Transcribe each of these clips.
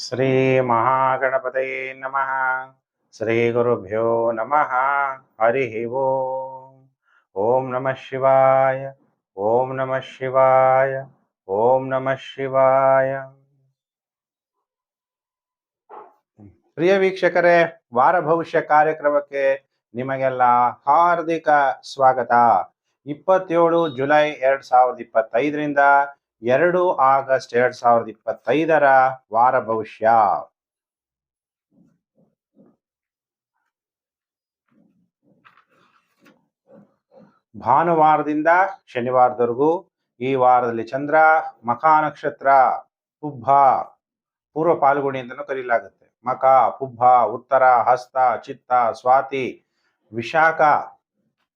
ಶ್ರೀ ಮಹಾಗಣಪತಯೇ ನಮಃ. ಶ್ರೀ ಗುರುಭ್ಯೋ ನಮಃ. ಹರಿ ಓಂ. ಓಂ ನಮಃ ಶಿವಾಯ. ಓಂ ನಮಃ ಶಿವಾಯ. ಓಂ ನಮಃ ಶಿವಾಯ. ಪ್ರಿಯ ವೀಕ್ಷಕರೇ, ವಾರ ಭವಿಷ್ಯ ಕಾರ್ಯಕ್ರಮಕ್ಕೆ ನಿಮಗೆಲ್ಲ ಹಾರ್ದಿಕ ಸ್ವಾಗತ. 27 ಜುಲೈ 2025ರಿಂದ 2 ಆಗಸ್ಟ್ 2025ರ ವಾರ ಭವಿಷ್ಯ. ಭಾನುವಾರದಿಂದ ಶನಿವಾರದವರೆಗೂ ಈ ವಾರದಲ್ಲಿ ಚಂದ್ರ ಮಖ ನಕ್ಷತ್ರ, ಪುಬ್ಬ, ಪೂರ್ವ ಪಾಲ್ಗುಣಿ ಅಂತಲೂ ಕರೀಲಾಗುತ್ತೆ. ಮಖ, ಪುಬ್ಬ, ಉತ್ತರ, ಹಸ್ತ, ಚಿತ್ತ, ಸ್ವಾತಿ, ವಿಶಾಖ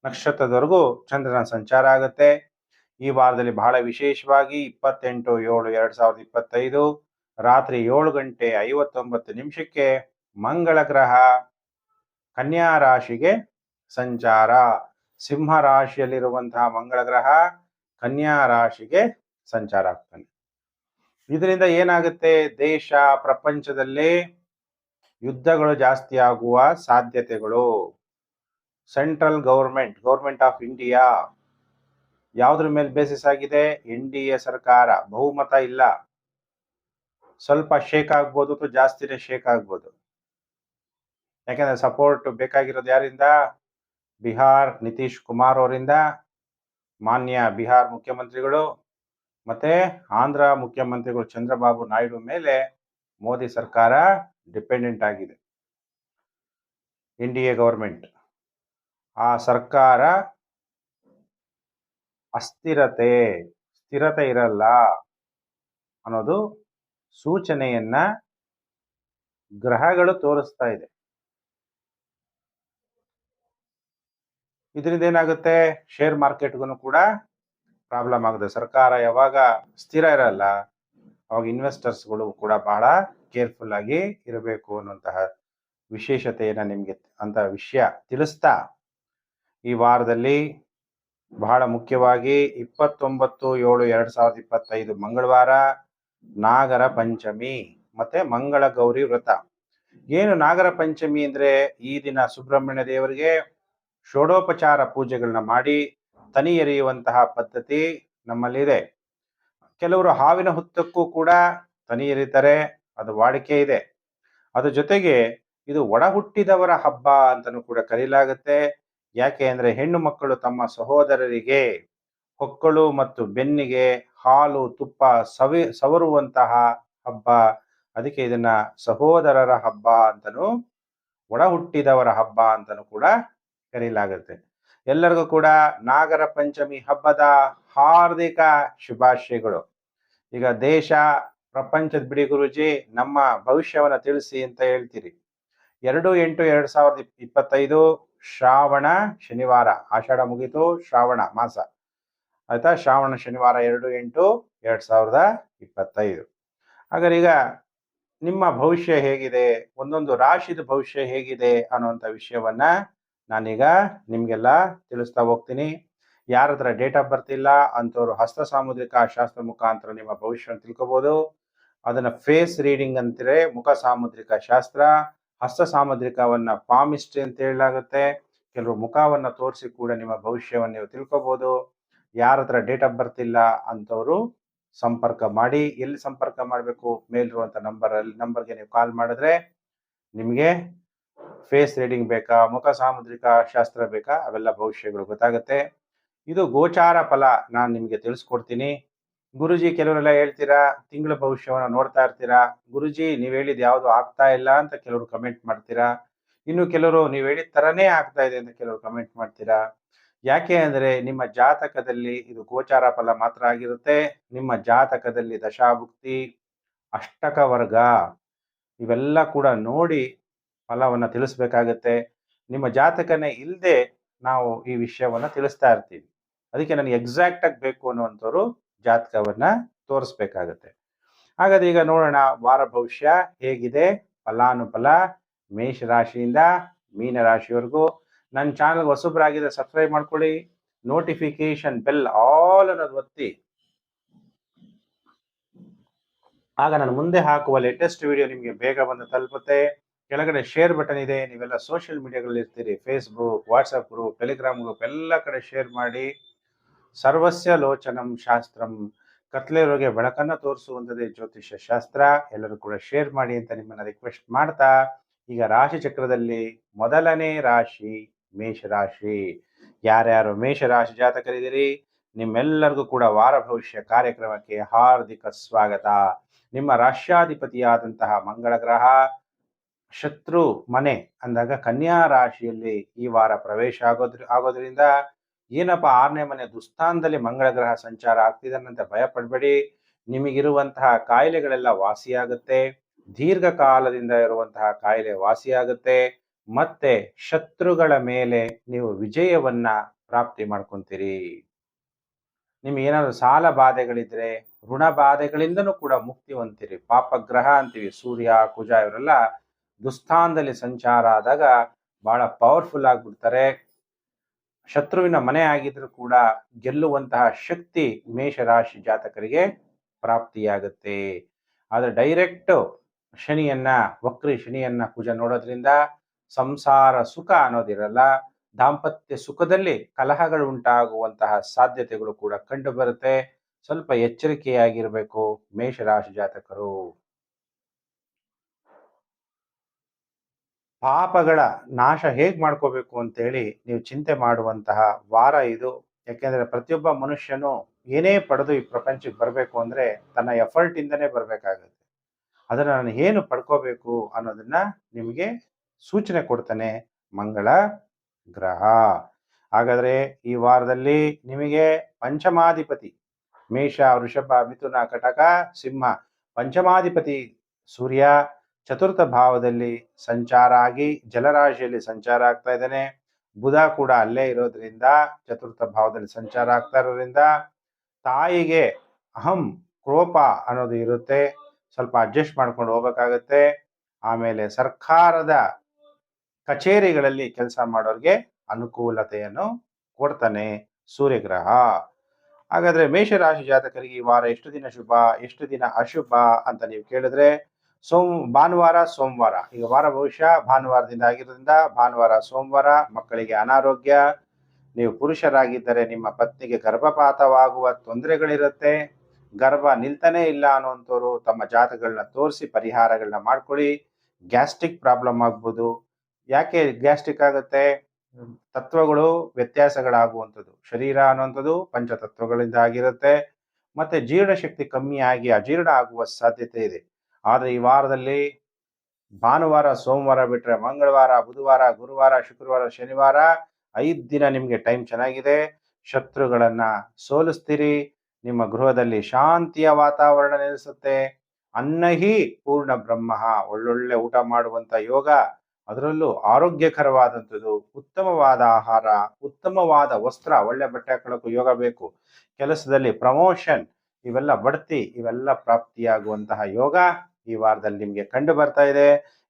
ನಕ್ಷತ್ರದವರೆಗೂ ಚಂದ್ರನ ಸಂಚಾರ ಆಗುತ್ತೆ. ಈ ವಾರದಲ್ಲಿ ಬಹಳ ವಿಶೇಷವಾಗಿ 28/7/2025 ರಾತ್ರಿ 7:59 ಮಂಗಳ ಗ್ರಹ ಕನ್ಯಾ ರಾಶಿಗೆ ಸಂಚಾರ. ಸಿಂಹ ರಾಶಿಯಲ್ಲಿರುವಂತಹ ಮಂಗಳ ಗ್ರಹ ಕನ್ಯಾ ರಾಶಿಗೆ ಸಂಚಾರ ಆಗ್ತಾನೆ. ಇದರಿಂದ ಏನಾಗುತ್ತೆ, ದೇಶ ಪ್ರಪಂಚದಲ್ಲಿ ಯುದ್ಧಗಳು ಜಾಸ್ತಿ ಆಗುವ ಸಾಧ್ಯತೆಗಳು. ಸೆಂಟ್ರಲ್ ಗೌರ್ಮೆಂಟ್ ಆಫ್ ಇಂಡಿಯಾ ಯಾವುದ್ರ ಮೇಲೆ ಬೇಸಿಸ್ ಆಗಿದೆ? NDA ಸರ್ಕಾರ. ಬಹುಮತ ಇಲ್ಲ, ಸ್ವಲ್ಪ ಶೇಕ್ ಆಗ್ಬೋದು ಅಥವಾ ಜಾಸ್ತಿನೇ ಶೇಕ್ ಆಗ್ಬೋದು. ಯಾಕಂದ್ರೆ ಸಪೋರ್ಟ್ ಬೇಕಾಗಿರೋದು ಯಾರಿಂದ? ಬಿಹಾರ್ ನಿತೀಶ್ ಕುಮಾರ್ ಅವರಿಂದ, ಮಾನ್ಯ ಬಿಹಾರ್ ಮುಖ್ಯಮಂತ್ರಿಗಳು ಮತ್ತೆ ಆಂಧ್ರ ಮುಖ್ಯಮಂತ್ರಿಗಳು ಚಂದ್ರಬಾಬು ನಾಯ್ಡು ಮೇಲೆ ಮೋದಿ ಸರ್ಕಾರ ಡಿಪೆಂಡೆಂಟ್ ಆಗಿದೆ. NDA ಗೌರ್ಮೆಂಟ್, ಆ ಸರ್ಕಾರ ಸ್ಥಿರತೆ ಇರಲ್ಲ ಅನ್ನೋದು ಸೂಚನೆಯನ್ನ ಗ್ರಹಗಳು ತೋರಿಸ್ತಾ ಇದೆ. ಇದರಿಂದ ಏನಾಗುತ್ತೆ, ಶೇರ್ ಮಾರ್ಕೆಟ್ಗೂ ಕೂಡ ಪ್ರಾಬ್ಲಮ್ ಆಗುತ್ತೆ. ಸರ್ಕಾರ ಯಾವಾಗ ಸ್ಥಿರ ಇರಲ್ಲ ಅವಾಗ ಇನ್ವೆಸ್ಟರ್ಸ್ಗಳು ಕೂಡ ಬಹಳ ಕೇರ್ಫುಲ್ ಆಗಿ ಇರಬೇಕು ಅನ್ನುವಂತಹ ವಿಶೇಷತೆಯನ್ನ ನಿಮ್ಗೆ ಅಂತ ವಿಷಯ ತಿಳಿಸ್ತಾ, ಈ ವಾರದಲ್ಲಿ ಬಹಳ ಮುಖ್ಯವಾಗಿ 29/7/2025 ಮಂಗಳವಾರ ನಾಗರ ಪಂಚಮಿ ಮತ್ತೆ ಮಂಗಳ ಗೌರಿ ವ್ರತ. ಏನು ನಾಗರ ಪಂಚಮಿ ಅಂದ್ರೆ, ಈ ದಿನ ಸುಬ್ರಹ್ಮಣ್ಯ ದೇವರಿಗೆ ಷೋಡೋಪಚಾರ ಪೂಜೆಗಳನ್ನ ಮಾಡಿ ತನಿ ಎರೆಯುವಂತಹ ಪದ್ಧತಿ ನಮ್ಮಲ್ಲಿದೆ. ಕೆಲವರು ಹಾವಿನ ಹುತ್ತಕ್ಕೂ ಕೂಡ ತನಿ ಎರಿತಾರೆ, ಅದು ವಾಡಿಕೆ ಇದೆ. ಅದ್ರ ಜೊತೆಗೆ ಇದು ಒಡ ಹುಟ್ಟಿದವರ ಹಬ್ಬ ಅಂತಲೂ ಕೂಡ ಕರೀಲಾಗುತ್ತೆ. ಯಾಕೆ ಅಂದ್ರೆ, ಹೆಣ್ಣು ಮಕ್ಕಳು ತಮ್ಮ ಸಹೋದರರಿಗೆ ಹೊಕ್ಕಳು ಮತ್ತು ಬೆನ್ನಿಗೆ ಹಾಲು ತುಪ್ಪ ಸವರುವಂತಹ ಹಬ್ಬ. ಅದಕ್ಕೆ ಇದನ್ನ ಸಹೋದರರ ಹಬ್ಬ ಅಂತನೂ, ಒಡ ಹುಟ್ಟಿದವರ ಹಬ್ಬ ಅಂತನೂ ಕೂಡ ಕರೀಲಾಗುತ್ತೆ. ಎಲ್ಲರಿಗೂ ಕೂಡ ನಾಗರ ಪಂಚಮಿ ಹಬ್ಬದ ಹಾರ್ದಿಕ ಶುಭಾಶಯಗಳು. ಈಗ ದೇಶ ಪ್ರಪಂಚದ ಬಿಡಿ ಗುರುಜಿ, ನಮ್ಮ ಭವಿಷ್ಯವನ್ನ ತಿಳಿಸಿ ಅಂತ ಹೇಳ್ತೀರಿ. 2/8/2025 ಶ್ರಾವಣ ಶನಿವಾರ. ಆಷಾಢ ಮುಗೀತು, ಶ್ರಾವಣ ಮಾಸ ಆಯ್ತಾ. ಶ್ರಾವಣ ಶನಿವಾರ 2/8/2025. ಹಾಗಾದ್ರೆ ಈಗ ನಿಮ್ಮ ಭವಿಷ್ಯ ಹೇಗಿದೆ, ಒಂದೊಂದು ರಾಶಿದ ಭವಿಷ್ಯ ಹೇಗಿದೆ ಅನ್ನುವಂಥ ವಿಷಯವನ್ನ ನಾನೀಗ ನಿಮ್ಗೆಲ್ಲ ತಿಳಿಸ್ತಾ ಹೋಗ್ತೀನಿ. ಯಾರ ಹತ್ರ ಡೇಟ್ ಆಫ್ ಬರ್ತ್ ಇಲ್ಲ ಅಂತವ್ರು ಹಸ್ತ ಸಾಮುದ್ರಿಕ ಶಾಸ್ತ್ರ ಮುಖಾಂತರ ನಿಮ್ಮ ಭವಿಷ್ಯವನ್ನು ತಿಳ್ಕೊಬಹುದು. ಅದನ್ನ ಫೇಸ್ ರೀಡಿಂಗ್ ಅಂತಾರೆ, ಮುಖ ಸಾಮುದ್ರಿಕ ಶಾಸ್ತ್ರ. ಹಸ್ತ ಸಾಮುದ್ರಿಕವನ್ನ ಪಾಮಿಸ್ಟ್ರಿ ಅಂತ ಹೇಳಲಾಗುತ್ತೆ. ಕೆಲವರು ಮುಖವನ್ನ ತೋರಿಸಿ ಕೂಡ ನಿಮ್ಮ ಭವಿಷ್ಯವನ್ನು ನೀವು ತಿಳ್ಕೊಬಹುದು. ಯಾರ ಹತ್ರ ಡೇಟ್ ಆಫ್ ಬರ್ತ್ ಇಲ್ಲ ಅಂತವರು ಸಂಪರ್ಕ ಮಾಡಿ. ಎಲ್ಲಿ ಸಂಪರ್ಕ ಮಾಡಬೇಕು? ಮೇಲಿರುವಂತ ನಂಬರ್ಗೆ ನೀವು ಕಾಲ್ ಮಾಡಿದ್ರೆ ನಿಮಗೆ ಫೇಸ್ ರೀಡಿಂಗ್ ಬೇಕಾ, ಮುಖ ಸಾಮುದ್ರಿಕ ಶಾಸ್ತ್ರ ಬೇಕಾ, ಅವೆಲ್ಲ ಭವಿಷ್ಯಗಳು ಗೊತ್ತಾಗುತ್ತೆ. ಇದು ಗೋಚಾರ ಫಲ ನಾನು ನಿಮಗೆ ತಿಳಿಸ್ಕೊಡ್ತೀನಿ. ಗುರುಜಿ ಕೆಲವರೆಲ್ಲ ಹೇಳ್ತೀರಾ, ತಿಂಗಳ ಭವಿಷ್ಯವನ್ನು ನೋಡ್ತಾ ಇರ್ತೀರಾ, ಗುರುಜಿ ನೀವು ಹೇಳಿದ ಯಾವುದು ಆಗ್ತಾ ಇಲ್ಲ ಅಂತ ಕೆಲವರು ಕಮೆಂಟ್ ಮಾಡ್ತೀರಾ. ಇನ್ನು ಕೆಲವರು ನೀವು ಹೇಳಿದ ತರನೇ ಆಗ್ತಾ ಇದೆ ಅಂತ ಕೆಲವರು ಕಮೆಂಟ್ ಮಾಡ್ತೀರಾ. ಯಾಕೆ ಅಂದ್ರೆ, ನಿಮ್ಮ ಜಾತಕದಲ್ಲಿ ಇದು ಗೋಚಾರ ಫಲ ಮಾತ್ರ ಆಗಿರುತ್ತೆ. ನಿಮ್ಮ ಜಾತಕದಲ್ಲಿ ದಶಾಭುಕ್ತಿ, ಅಷ್ಟಕ ವರ್ಗ ಇವೆಲ್ಲ ಕೂಡ ನೋಡಿ ಫಲವನ್ನ ತಿಳಿಸ್ಬೇಕಾಗತ್ತೆ. ನಿಮ್ಮ ಜಾತಕನೇ ಇಲ್ಲದೆ ನಾವು ಈ ವಿಷಯವನ್ನ ತಿಳಿಸ್ತಾ ಇರ್ತೀವಿ. ಅದಕ್ಕೆ ನನಗೆ ಎಕ್ಸಾಕ್ಟ್ ಆಗಿ ಬೇಕು ಅನ್ನುವಂಥವ್ರು ಜಾತಕವನ್ನ ತೋರಿಸ್ಬೇಕಾಗತ್ತೆ. ಹಾಗಾದ್ರೆ ಈಗ ನೋಡೋಣ ವಾರ ಭವಿಷ್ಯ ಹೇಗಿದೆ. ಫಲಾನುಫಲ ಮೇಷರಾಶಿಯಿಂದ ಮೀನ ರಾಶಿವರೆಗೂ. ನನ್ನ ಚಾನಲ್ ಹೊಸಬ್ರಾಗಿದ್ರೆ ಸಬ್ಸ್ಕ್ರೈಬ್ ಮಾಡ್ಕೊಳ್ಳಿ. ನೋಟಿಫಿಕೇಶನ್ ಬೆಲ್ ಆಲ್ ಅನ್ನೋದು ಒತ್ತಿ. ಆಗ ನಾನು ಮುಂದೆ ಹಾಕುವ ಲೇಟೆಸ್ಟ್ ವಿಡಿಯೋ ನಿಮಗೆ ಬೇಗ ಬಂದು ತಲುಪುತ್ತೆ. ಕೆಳಗಡೆ ಶೇರ್ ಬಟನ್ ಇದೆ. ನೀವೆಲ್ಲ ಸೋಷಿಯಲ್ ಮೀಡಿಯಾಗಳಲ್ಲಿ ಇರ್ತೀರಿ, Facebook, WhatsApp group, Telegram group ಎಲ್ಲ ಕಡೆ ಶೇರ್ ಮಾಡಿ. ಸರ್ವಸ್ಯ ಲೋಚನಂ ಶಾಸ್ತ್ರಂ, ಕತ್ಲೆಯವರಿಗೆ ಬೆಳಕನ್ನು ತೋರಿಸುವಂಥದ್ದೇ ಜ್ಯೋತಿಷ್ಯ ಶಾಸ್ತ್ರ. ಎಲ್ಲರೂ ಕೂಡ ಶೇರ್ ಮಾಡಿ ಅಂತ ನಿಮ್ಮನ್ನ ರಿಕ್ವೆಸ್ಟ್ ಮಾಡ್ತಾ, ಈಗ ರಾಶಿ ಚಕ್ರದಲ್ಲಿ ಮೊದಲನೇ ರಾಶಿ ಮೇಷರಾಶಿ. ಯಾರ್ಯಾರು ಮೇಷರಾಶಿ ಜಾತಕರಿದ್ದೀರಿ, ನಿಮ್ಮೆಲ್ಲರಿಗೂ ಕೂಡ ವಾರ ಭವಿಷ್ಯ ಕಾರ್ಯಕ್ರಮಕ್ಕೆ ಹಾರ್ದಿಕ ಸ್ವಾಗತ. ನಿಮ್ಮ ರಾಶ್ಯಾಧಿಪತಿಯಾದಂತಹ ಮಂಗಳ ಗ್ರಹ ಶತ್ರು ಮನೆ ಅಂದಾಗ ಕನ್ಯಾ ರಾಶಿಯಲ್ಲಿ ಈ ವಾರ ಪ್ರವೇಶ ಆಗೋದ್ರಿಂದ ಏನಪ್ಪ 6ನೇ ಮನೆ ದುಸ್ಥಾನದಲ್ಲಿ ಮಂಗಳ ಗ್ರಹ ಸಂಚಾರ ಆಗ್ತಿದ್ದಾನಂತೆ ಭಯ ಪಡಬೇಡಿ. ನಿಮಗಿರುವಂತಹ ಕಾಯಿಲೆಗಳೆಲ್ಲ ವಾಸಿಯಾಗುತ್ತೆ. ದೀರ್ಘಕಾಲದಿಂದ ಇರುವಂತಹ ಕಾಯಿಲೆ ವಾಸಿಯಾಗುತ್ತೆ. ಮತ್ತೆ ಶತ್ರುಗಳ ಮೇಲೆ ನೀವು ವಿಜಯವನ್ನ ಪ್ರಾಪ್ತಿ ಮಾಡ್ಕೊಂತೀರಿ. ನಿಮ್ಗೆ ಏನಾದ್ರು ಸಾಲ ಬಾಧೆಗಳಿದ್ರೆ ಋಣ ಬಾಧೆಗಳಿಂದನೂ ಕೂಡ ಮುಕ್ತಿ ಹೊಂದ್ತೀರಿ. ಪಾಪಗ್ರಹ ಅಂತೀವಿ, ಸೂರ್ಯ ಕುಜ ಇವರೆಲ್ಲ ದುಸ್ಥಾನದಲ್ಲಿ ಸಂಚಾರ ಆದಾಗ ಬಹಳ ಪವರ್ಫುಲ್ ಆಗ್ಬಿಡ್ತಾರೆ. ಶತ್ರುವಿನ ಮನೆ ಆಗಿದ್ರು ಕೂಡ ಗೆಲ್ಲುವಂತಹ ಶಕ್ತಿ ಮೇಷರಾಶಿ ಜಾತಕರಿಗೆ ಪ್ರಾಪ್ತಿಯಾಗುತ್ತೆ. ಆದ್ರೆ ಡೈರೆಕ್ಟ್ ಶನಿಯನ್ನ, ವಕ್ರಿ ಶನಿಯನ್ನ ಕುಜ ನೋಡೋದ್ರಿಂದ ಸಂಸಾರ ಸುಖ ಅನ್ನೋದಿರಲ್ಲ. ದಾಂಪತ್ಯ ಸುಖದಲ್ಲಿ ಕಲಹಗಳು ಉಂಟಾಗುವಂತಹ ಸಾಧ್ಯತೆಗಳು ಕೂಡ ಕಂಡು ಬರುತ್ತೆ. ಸ್ವಲ್ಪ ಎಚ್ಚರಿಕೆಯಾಗಿರ್ಬೇಕು ಮೇಷರಾಶಿ ಜಾತಕರು. ಪಾಪಗಳ ನಾಶ ಹೇಗ್ ಮಾಡ್ಕೋಬೇಕು ಅಂತೇಳಿ ನೀವು ಚಿಂತೆ ಮಾಡುವಂತಹ ವಾರ ಇದು. ಯಾಕೆಂದ್ರೆ ಪ್ರತಿಯೊಬ್ಬ ಮನುಷ್ಯನು ಏನೇ ಪಡೆದು ಈ ಪ್ರಪಂಚಕ್ಕೆ ಬರಬೇಕು ಅಂದ್ರೆ ತನ್ನ ಎಫರ್ಟ್ ಇಂದನೇ ಬರ್ಬೇಕಾಗುತ್ತೆ. ಅದನ್ನ ನಾನು ಏನು ಪಡ್ಕೋಬೇಕು ಅನ್ನೋದನ್ನ ನಿಮಗೆ ಸೂಚನೆ ಕೊಡ್ತಾನೆ ಮಂಗಳ ಗ್ರಹ. ಹಾಗಾದ್ರೆ ಈ ವಾರದಲ್ಲಿ ನಿಮಗೆ ಪಂಚಮಾಧಿಪತಿ ಮೇಷ, ವೃಷಭ, ಮಿಥುನ, ಕಟಕ, ಸಿಂಹ, ಪಂಚಮಾಧಿಪತಿ ಸೂರ್ಯ ಚತುರ್ಥ ಭಾವದಲ್ಲಿ ಸಂಚಾರ ಆಗಿ ಜಲರಾಶಿಯಲ್ಲಿ ಸಂಚಾರ ಆಗ್ತಾ ಇದ್ದಾನೆ. ಬುಧ ಕೂಡ ಅಲ್ಲೇ ಇರೋದ್ರಿಂದ ಚತುರ್ಥ ಭಾವದಲ್ಲಿ ಸಂಚಾರ ಆಗ್ತಾ ಇರೋದ್ರಿಂದ ತಾಯಿಗೆ ಅಹಂ ಕೋಪ ಅನ್ನೋದು ಇರುತ್ತೆ. ಸ್ವಲ್ಪ ಅಡ್ಜಸ್ಟ್ ಮಾಡ್ಕೊಂಡು ಹೋಗ್ಬೇಕಾಗತ್ತೆ. ಆಮೇಲೆ ಸರ್ಕಾರದ ಕಚೇರಿಗಳಲ್ಲಿ ಕೆಲಸ ಮಾಡೋರಿಗೆ ಅನುಕೂಲತೆಯನ್ನು ಕೊಡ್ತಾನೆ ಸೂರ್ಯಗ್ರಹ. ಹಾಗಾದ್ರೆ ಮೇಷರಾಶಿ ಜಾತಕರಿಗೆ ಈ ವಾರ ಎಷ್ಟು ದಿನ ಶುಭ, ಎಷ್ಟು ದಿನ ಅಶುಭ ಅಂತ ನೀವು ಕೇಳಿದ್ರೆ, ಭಾನುವಾರ, ಸೋಮವಾರ. ಈಗ ವಾರ ಭವಿಷ್ಯ ಭಾನುವಾರದಿಂದ ಆಗಿರೋದ್ರಿಂದ ಭಾನುವಾರ, ಸೋಮವಾರ ಮಕ್ಕಳಿಗೆ ಅನಾರೋಗ್ಯ. ನೀವು ಪುರುಷರಾಗಿದ್ದರೆ ನಿಮ್ಮ ಪತ್ನಿಗೆ ಗರ್ಭಪಾತವಾಗುವ ತೊಂದರೆಗಳಿರುತ್ತೆ. ಗರ್ಭ ನಿಲ್ತಾನೆ ಇಲ್ಲ ಅನ್ನುವಂಥವ್ರು ತಮ್ಮ ಜಾತಕಗಳನ್ನ ತೋರಿಸಿ ಪರಿಹಾರಗಳನ್ನ ಮಾಡ್ಕೊಳ್ಳಿ. ಗ್ಯಾಸ್ಟ್ರಿಕ್ ಪ್ರಾಬ್ಲಮ್ ಆಗ್ಬೋದು. ಯಾಕೆ ಗ್ಯಾಸ್ಟ್ರಿಕ್ ಆಗುತ್ತೆ? ತತ್ವಗಳು ವ್ಯತ್ಯಾಸಗಳಾಗುವಂಥದ್ದು. ಶರೀರ ಅನ್ನುವಂಥದ್ದು ಪಂಚತತ್ವಗಳಿಂದ ಆಗಿರುತ್ತೆ. ಮತ್ತೆ ಜೀರ್ಣಶಕ್ತಿ ಕಮ್ಮಿ ಆಗಿ ಅಜೀರ್ಣ ಆಗುವ ಸಾಧ್ಯತೆ ಇದೆ. ಆದ್ರೆ ಈ ವಾರದಲ್ಲಿ ಭಾನುವಾರ, ಸೋಮವಾರ ಬಿಟ್ರೆ ಮಂಗಳವಾರ, ಬುಧವಾರ, ಗುರುವಾರ, ಶುಕ್ರವಾರ, ಶನಿವಾರ 5 ದಿನ ನಿಮ್ಗೆ ಟೈಮ್ ಚೆನ್ನಾಗಿದೆ. ಶತ್ರುಗಳನ್ನ ಸೋಲಿಸ್ತೀರಿ. ನಿಮ್ಮ ಗೃಹದಲ್ಲಿ ಶಾಂತಿಯ ವಾತಾವರಣ ನೆಲೆಸುತ್ತೆ. ಅನ್ನಹಿ ಪೂರ್ಣ ಬ್ರಹ್ಮ, ಒಳ್ಳೊಳ್ಳೆ ಊಟ ಮಾಡುವಂತ ಯೋಗ, ಅದರಲ್ಲೂ ಆರೋಗ್ಯಕರವಾದಂಥದ್ದು, ಉತ್ತಮವಾದ ಆಹಾರ, ಉತ್ತಮವಾದ ವಸ್ತ್ರ, ಒಳ್ಳೆ ಬಟ್ಟೆ ಹಾಕೊಳ್ಳೋಕೆ ಯೋಗ ಬೇಕು. ಕೆಲಸದಲ್ಲಿ ಪ್ರಮೋಷನ್, ಇವೆಲ್ಲ ಬಡ್ತಿ, ಇವೆಲ್ಲ ಪ್ರಾಪ್ತಿಯಾಗುವಂತಹ ಯೋಗ ಈ ವಾರದಲ್ಲಿ ನಿಮ್ಗೆ ಕಂಡು ಬರ್ತಾ ಇದೆ.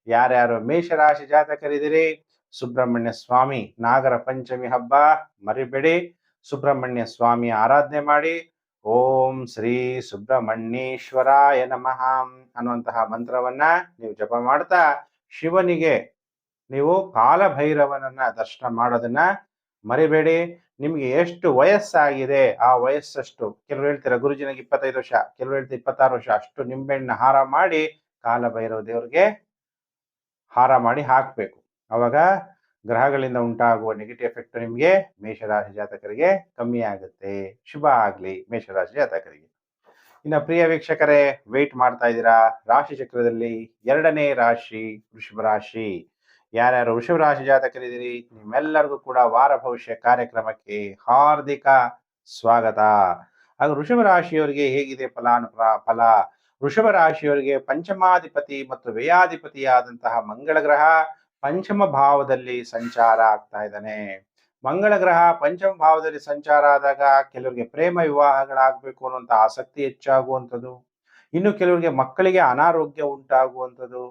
ಯಾರ್ಯಾರು ಮೇಷರಾಶಿ ಜಾತಕರಿದ್ದೀರಿ, ಸುಬ್ರಹ್ಮಣ್ಯ ಸ್ವಾಮಿ ನಾಗರ ಪಂಚಮಿ ಹಬ್ಬ ಮರಿಬೇಡಿ. ಸುಬ್ರಹ್ಮಣ್ಯ ಸ್ವಾಮಿಯ ಆರಾಧನೆ ಮಾಡಿ. ಓಂ ಶ್ರೀ ಸುಬ್ರಹ್ಮಣ್ಯೇಶ್ವರಾಯ ನಮಃ ಅನ್ನುವಂತಹ ಮಂತ್ರವನ್ನ ನೀವು ಜಪ ಮಾಡ್ತಾ ಶಿವನಿಗೆ ನೀವು ಕಾಲಭೈರವನನ್ನ ದರ್ಶನ ಮಾಡೋದನ್ನ ಮರಿಬೇಡಿ. ನಿಮ್ಗೆ ಎಷ್ಟು ವಯಸ್ಸಾಗಿದೆ ಆ ವಯಸ್ಸಷ್ಟು, ಕೆಲವರು ಹೇಳ್ತೀರಾ ಗುರುಜಿನಿಗೆ 25 ವರ್ಷ, ಕೆಲವರು ಹೇಳ್ತೀರಾ 26 ವರ್ಷ, ಅಷ್ಟು ನಿಂಬೆಹಣ್ಣು ಹಾರ ಮಾಡಿ ಕಾಲಭೈರವ ದೇವರಿಗೆ ಹಾರ ಮಾಡಿ ಹಾಕ್ಬೇಕು. ಅವಾಗ ಗ್ರಹಗಳಿಂದ ಉಂಟಾಗುವ ನೆಗೆಟಿವ್ ಎಫೆಕ್ಟ್ ನಿಮ್ಗೆ ಮೇಷರಾಶಿ ಜಾತಕರಿಗೆ ಕಮ್ಮಿ ಆಗುತ್ತೆ. ಶುಭ ಆಗ್ಲಿ ಮೇಷರಾಶಿ ಜಾತಕರಿಗೆ. ಇನ್ನು ಪ್ರಿಯ ವೀಕ್ಷಕರೇ, ವೇಟ್ ಮಾಡ್ತಾ ಇದ್ದೀರಾ ರಾಶಿ ಚಕ್ರದಲ್ಲಿ 2ನೇ ರಾಶಿ ವೃಷಭ ರಾಶಿ. ಯಾರ್ಯಾರು ವೃಷಭ ರಾಶಿ ಜಾತಕರಿದ್ದೀರಿ, ನಿಮ್ಮೆಲ್ಲರಿಗೂ ಕೂಡ ವಾರ ಭವಿಷ್ಯ ಕಾರ್ಯಕ್ರಮಕ್ಕೆ ಹಾರ್ದಿಕ ಸ್ವಾಗತ. ಹಾಗೂ ವೃಷಭ ರಾಶಿಯವರಿಗೆ ಹೇಗಿದೆ ಫಲ? ವೃಷಭ ರಾಶಿಯವರಿಗೆ ಪಂಚಮಾಧಿಪತಿ ಮತ್ತು ವ್ಯಯಾಧಿಪತಿಯಾದಂತಹ ಮಂಗಳ ಗ್ರಹ ಪಂಚಮ ಭಾವದಲ್ಲಿ ಸಂಚಾರ ಆಗ್ತಾ ಇದ್ದಾನೆ. ಮಂಗಳ ಗ್ರಹ ಪಂಚಮ ಭಾವದಲ್ಲಿ ಸಂಚಾರ ಆದಾಗ ಕೆಲವರಿಗೆ ಪ್ರೇಮ ವಿವಾಹಗಳಾಗಬೇಕು ಅನ್ನುವಂಥ ಆಸಕ್ತಿ ಹೆಚ್ಚಾಗುವಂಥದ್ದು. ಇನ್ನು ಕೆಲವರಿಗೆ ಮಕ್ಕಳಿಗೆ ಅನಾರೋಗ್ಯ ಉಂಟಾಗುವಂಥದ್ದು.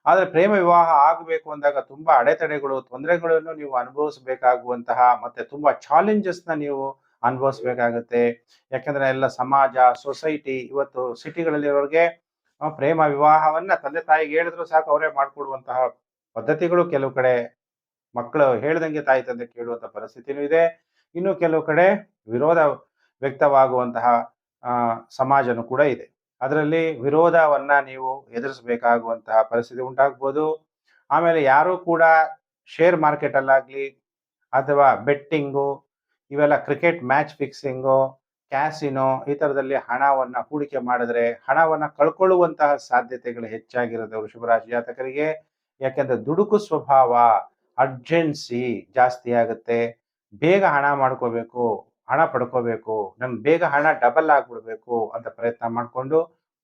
ಆದ್ರೆ ಪ್ರೇಮ ವಿವಾಹ ಆಗಬೇಕು ಅಂದಾಗ ತುಂಬಾ ಅಡೆತಡೆಗಳು, ತೊಂದರೆಗಳನ್ನು ನೀವು ಅನುಭವಿಸಬೇಕಾಗುವಂತಹ, ಮತ್ತೆ ತುಂಬಾ ಚಾಲೆಂಜಸ್ನ ನೀವು ಅನುಭವಿಸ್ಬೇಕಾಗತ್ತೆ. ಯಾಕಂದ್ರೆ ಎಲ್ಲ ಸಮಾಜ, ಸೊಸೈಟಿ, ಇವತ್ತು ಸಿಟಿಗಳಲ್ಲಿರೋರಿಗೆ ಪ್ರೇಮ ವಿವಾಹವನ್ನ ತಂದೆ ತಾಯಿಗೆ ಹೇಳಿದ್ರು ಸಾಕು ಅವರೇ ಮಾಡಿಕೊಡುವಂತಹ ಪದ್ಧತಿಗಳು ಕೆಲವು ಕಡೆ, ಮಕ್ಕಳು ಹೇಳ್ದಂಗೆ ತಾಯಿ ತಂದೆ ಕೇಳುವಂತ ಪರಿಸ್ಥಿತಿನೂ ಇದೆ. ಇನ್ನು ಕೆಲವು ಕಡೆ ವಿರೋಧ ವ್ಯಕ್ತವಾಗುವಂತಹ ಸಮಾಜನೂ ಕೂಡ ಇದೆ. ಅದರಲ್ಲಿ ವಿರೋಧವನ್ನ ನೀವು ಎದುರಿಸಬೇಕಾಗುವಂತಹ ಪರಿಸ್ಥಿತಿ ಉಂಟಾಗ್ಬೋದು. ಆಮೇಲೆ ಯಾರೂ ಕೂಡ ಶೇರ್ ಮಾರ್ಕೆಟ್ ಅಲ್ಲಾಗ್ಲಿ ಅಥವಾ ಬೆಟ್ಟಿಂಗು, ಇವೆಲ್ಲ ಕ್ರಿಕೆಟ್ ಮ್ಯಾಚ್ ಫಿಕ್ಸಿಂಗು, ಕ್ಯಾಸಿನೋ ಈ ಥರದಲ್ಲಿ ಹಣವನ್ನ ಹೂಡಿಕೆ ಮಾಡಿದ್ರೆ ಹಣವನ್ನ ಕಳ್ಕೊಳ್ಳುವಂತಹ ಸಾಧ್ಯತೆಗಳು ಹೆಚ್ಚಾಗಿರುತ್ತೆ ವೃಷಭ ರಾಶಿ ಜಾತಕರಿಗೆ. ಯಾಕೆಂದ್ರೆ ದುಡುಕು ಸ್ವಭಾವ, ಅರ್ಜೆನ್ಸಿ ಜಾಸ್ತಿ ಆಗುತ್ತೆ. ಬೇಗ ಹಣ ಮಾಡ್ಕೋಬೇಕು, ಹಣ ಪಡ್ಕೋಬೇಕು, ನಮ್ಗೆ ಬೇಗ ಹಣ ಡಬಲ್ ಆಗ್ಬಿಡ್ಬೇಕು ಅಂತ ಪ್ರಯತ್ನ ಮಾಡಿಕೊಂಡು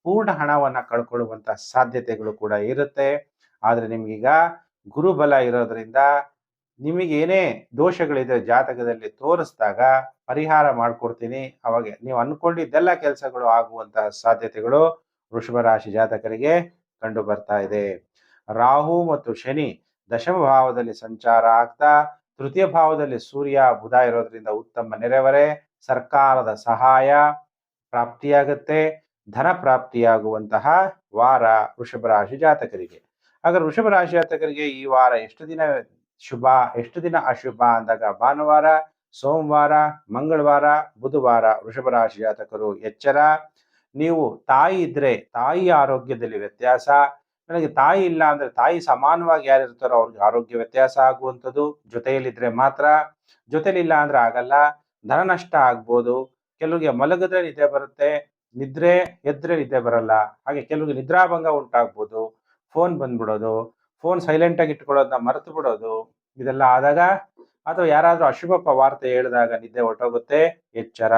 ಪೂರ್ಣ ಹಣವನ್ನ ಕಳ್ಕೊಳ್ಳುವಂತ ಸಾಧ್ಯತೆಗಳು ಕೂಡ ಇರುತ್ತೆ. ಆದ್ರೆ ನಿಮ್ಗೀಗ ಗುರುಬಲ ಇರೋದ್ರಿಂದ ನಿಮಗೇನೇ ದೋಷಗಳಿದೆ ಜಾತಕದಲ್ಲಿ ತೋರಿಸಿದಾಗ ಪರಿಹಾರ ಮಾಡ್ಕೊಡ್ತೀನಿ. ಅವಾಗ ನೀವು ಅನ್ಕೊಂಡಿದ್ದೆಲ್ಲ ಕೆಲಸಗಳು ಆಗುವಂತಹ ಸಾಧ್ಯತೆಗಳು ವೃಷಭ ರಾಶಿ ಜಾತಕರಿಗೆ ಕಂಡು ಬರ್ತಾ ಇದೆ. ರಾಹು ಮತ್ತು ಶನಿ ದಶಮ ಭಾವದಲ್ಲಿ ಸಂಚಾರ ಆಗ್ತಾ ತೃತೀಯ ಭಾವದಲ್ಲಿ ಸೂರ್ಯ ಬುಧ ಇರೋದ್ರಿಂದ ಉತ್ತಮ ನೆರೆಹೊರೆ, ಸರ್ಕಾರದ ಸಹಾಯ ಪ್ರಾಪ್ತಿಯಾಗುತ್ತೆ, ಧನ ಪ್ರಾಪ್ತಿಯಾಗುವಂತಹ ವಾರ ವೃಷಭ ರಾಶಿ ಜಾತಕರಿಗೆ. ಹಾಗಾದ್ರೆ ವೃಷಭ ರಾಶಿ ಜಾತಕರಿಗೆ ಈ ವಾರ ಎಷ್ಟು ದಿನ ಶುಭ, ಎಷ್ಟು ದಿನ ಅಶುಭ ಅಂದಾಗ ಭಾನುವಾರ, ಸೋಮವಾರ, ಮಂಗಳವಾರ, ಬುಧವಾರ ವೃಷಭ ರಾಶಿ ಜಾತಕರು ಎಚ್ಚರ. ನೀವು ತಾಯಿ ಇದ್ರೆ ತಾಯಿ ಆರೋಗ್ಯದಲ್ಲಿ ವ್ಯತ್ಯಾಸ. ನನಗೆ ತಾಯಿ ಇಲ್ಲ ಅಂದ್ರೆ ತಾಯಿ ಸಮಾನವಾಗಿ ಯಾರಿರ್ತಾರೋ ಅವ್ರಿಗೆ ಆರೋಗ್ಯ ವ್ಯತ್ಯಾಸ ಆಗುವಂಥದ್ದು ಜೊತೆಯಲ್ಲಿದ್ರೆ ಮಾತ್ರ. ಜೊತೆಲಿಲ್ಲ ಅಂದ್ರೆ ಆಗಲ್ಲ. ಧನ ನಷ್ಟ ಆಗ್ಬೋದು. ಕೆಲವರಿಗೆ ಮಲಗಿದ್ರೆ ನಿದ್ದೆ ಬರುತ್ತೆ, ನಿದ್ರೆ ಎದ್ರೆ ನಿದ್ದೆ ಬರಲ್ಲ. ಹಾಗೆ ಕೆಲವರಿಗೆ ನಿದ್ರಾಭಂಗ ಉಂಟಾಗ್ಬೋದು, ಫೋನ್ ಬಂದ್ಬಿಡೋದು, ಫೋನ್ ಸೈಲೆಂಟ್ ಆಗಿ ಇಟ್ಕೊಳ್ಳೋದನ್ನ ಮರೆತು ಬಿಡೋದು, ಇದೆಲ್ಲ ಆದಾಗ, ಅಥವಾ ಯಾರಾದ್ರೂ ಅಶುಭ ವಾರ್ತೆ ಹೇಳಿದಾಗ ನಿದ್ದೆ ಹೊರಟೋಗುತ್ತೆ. ಎಚ್ಚರ.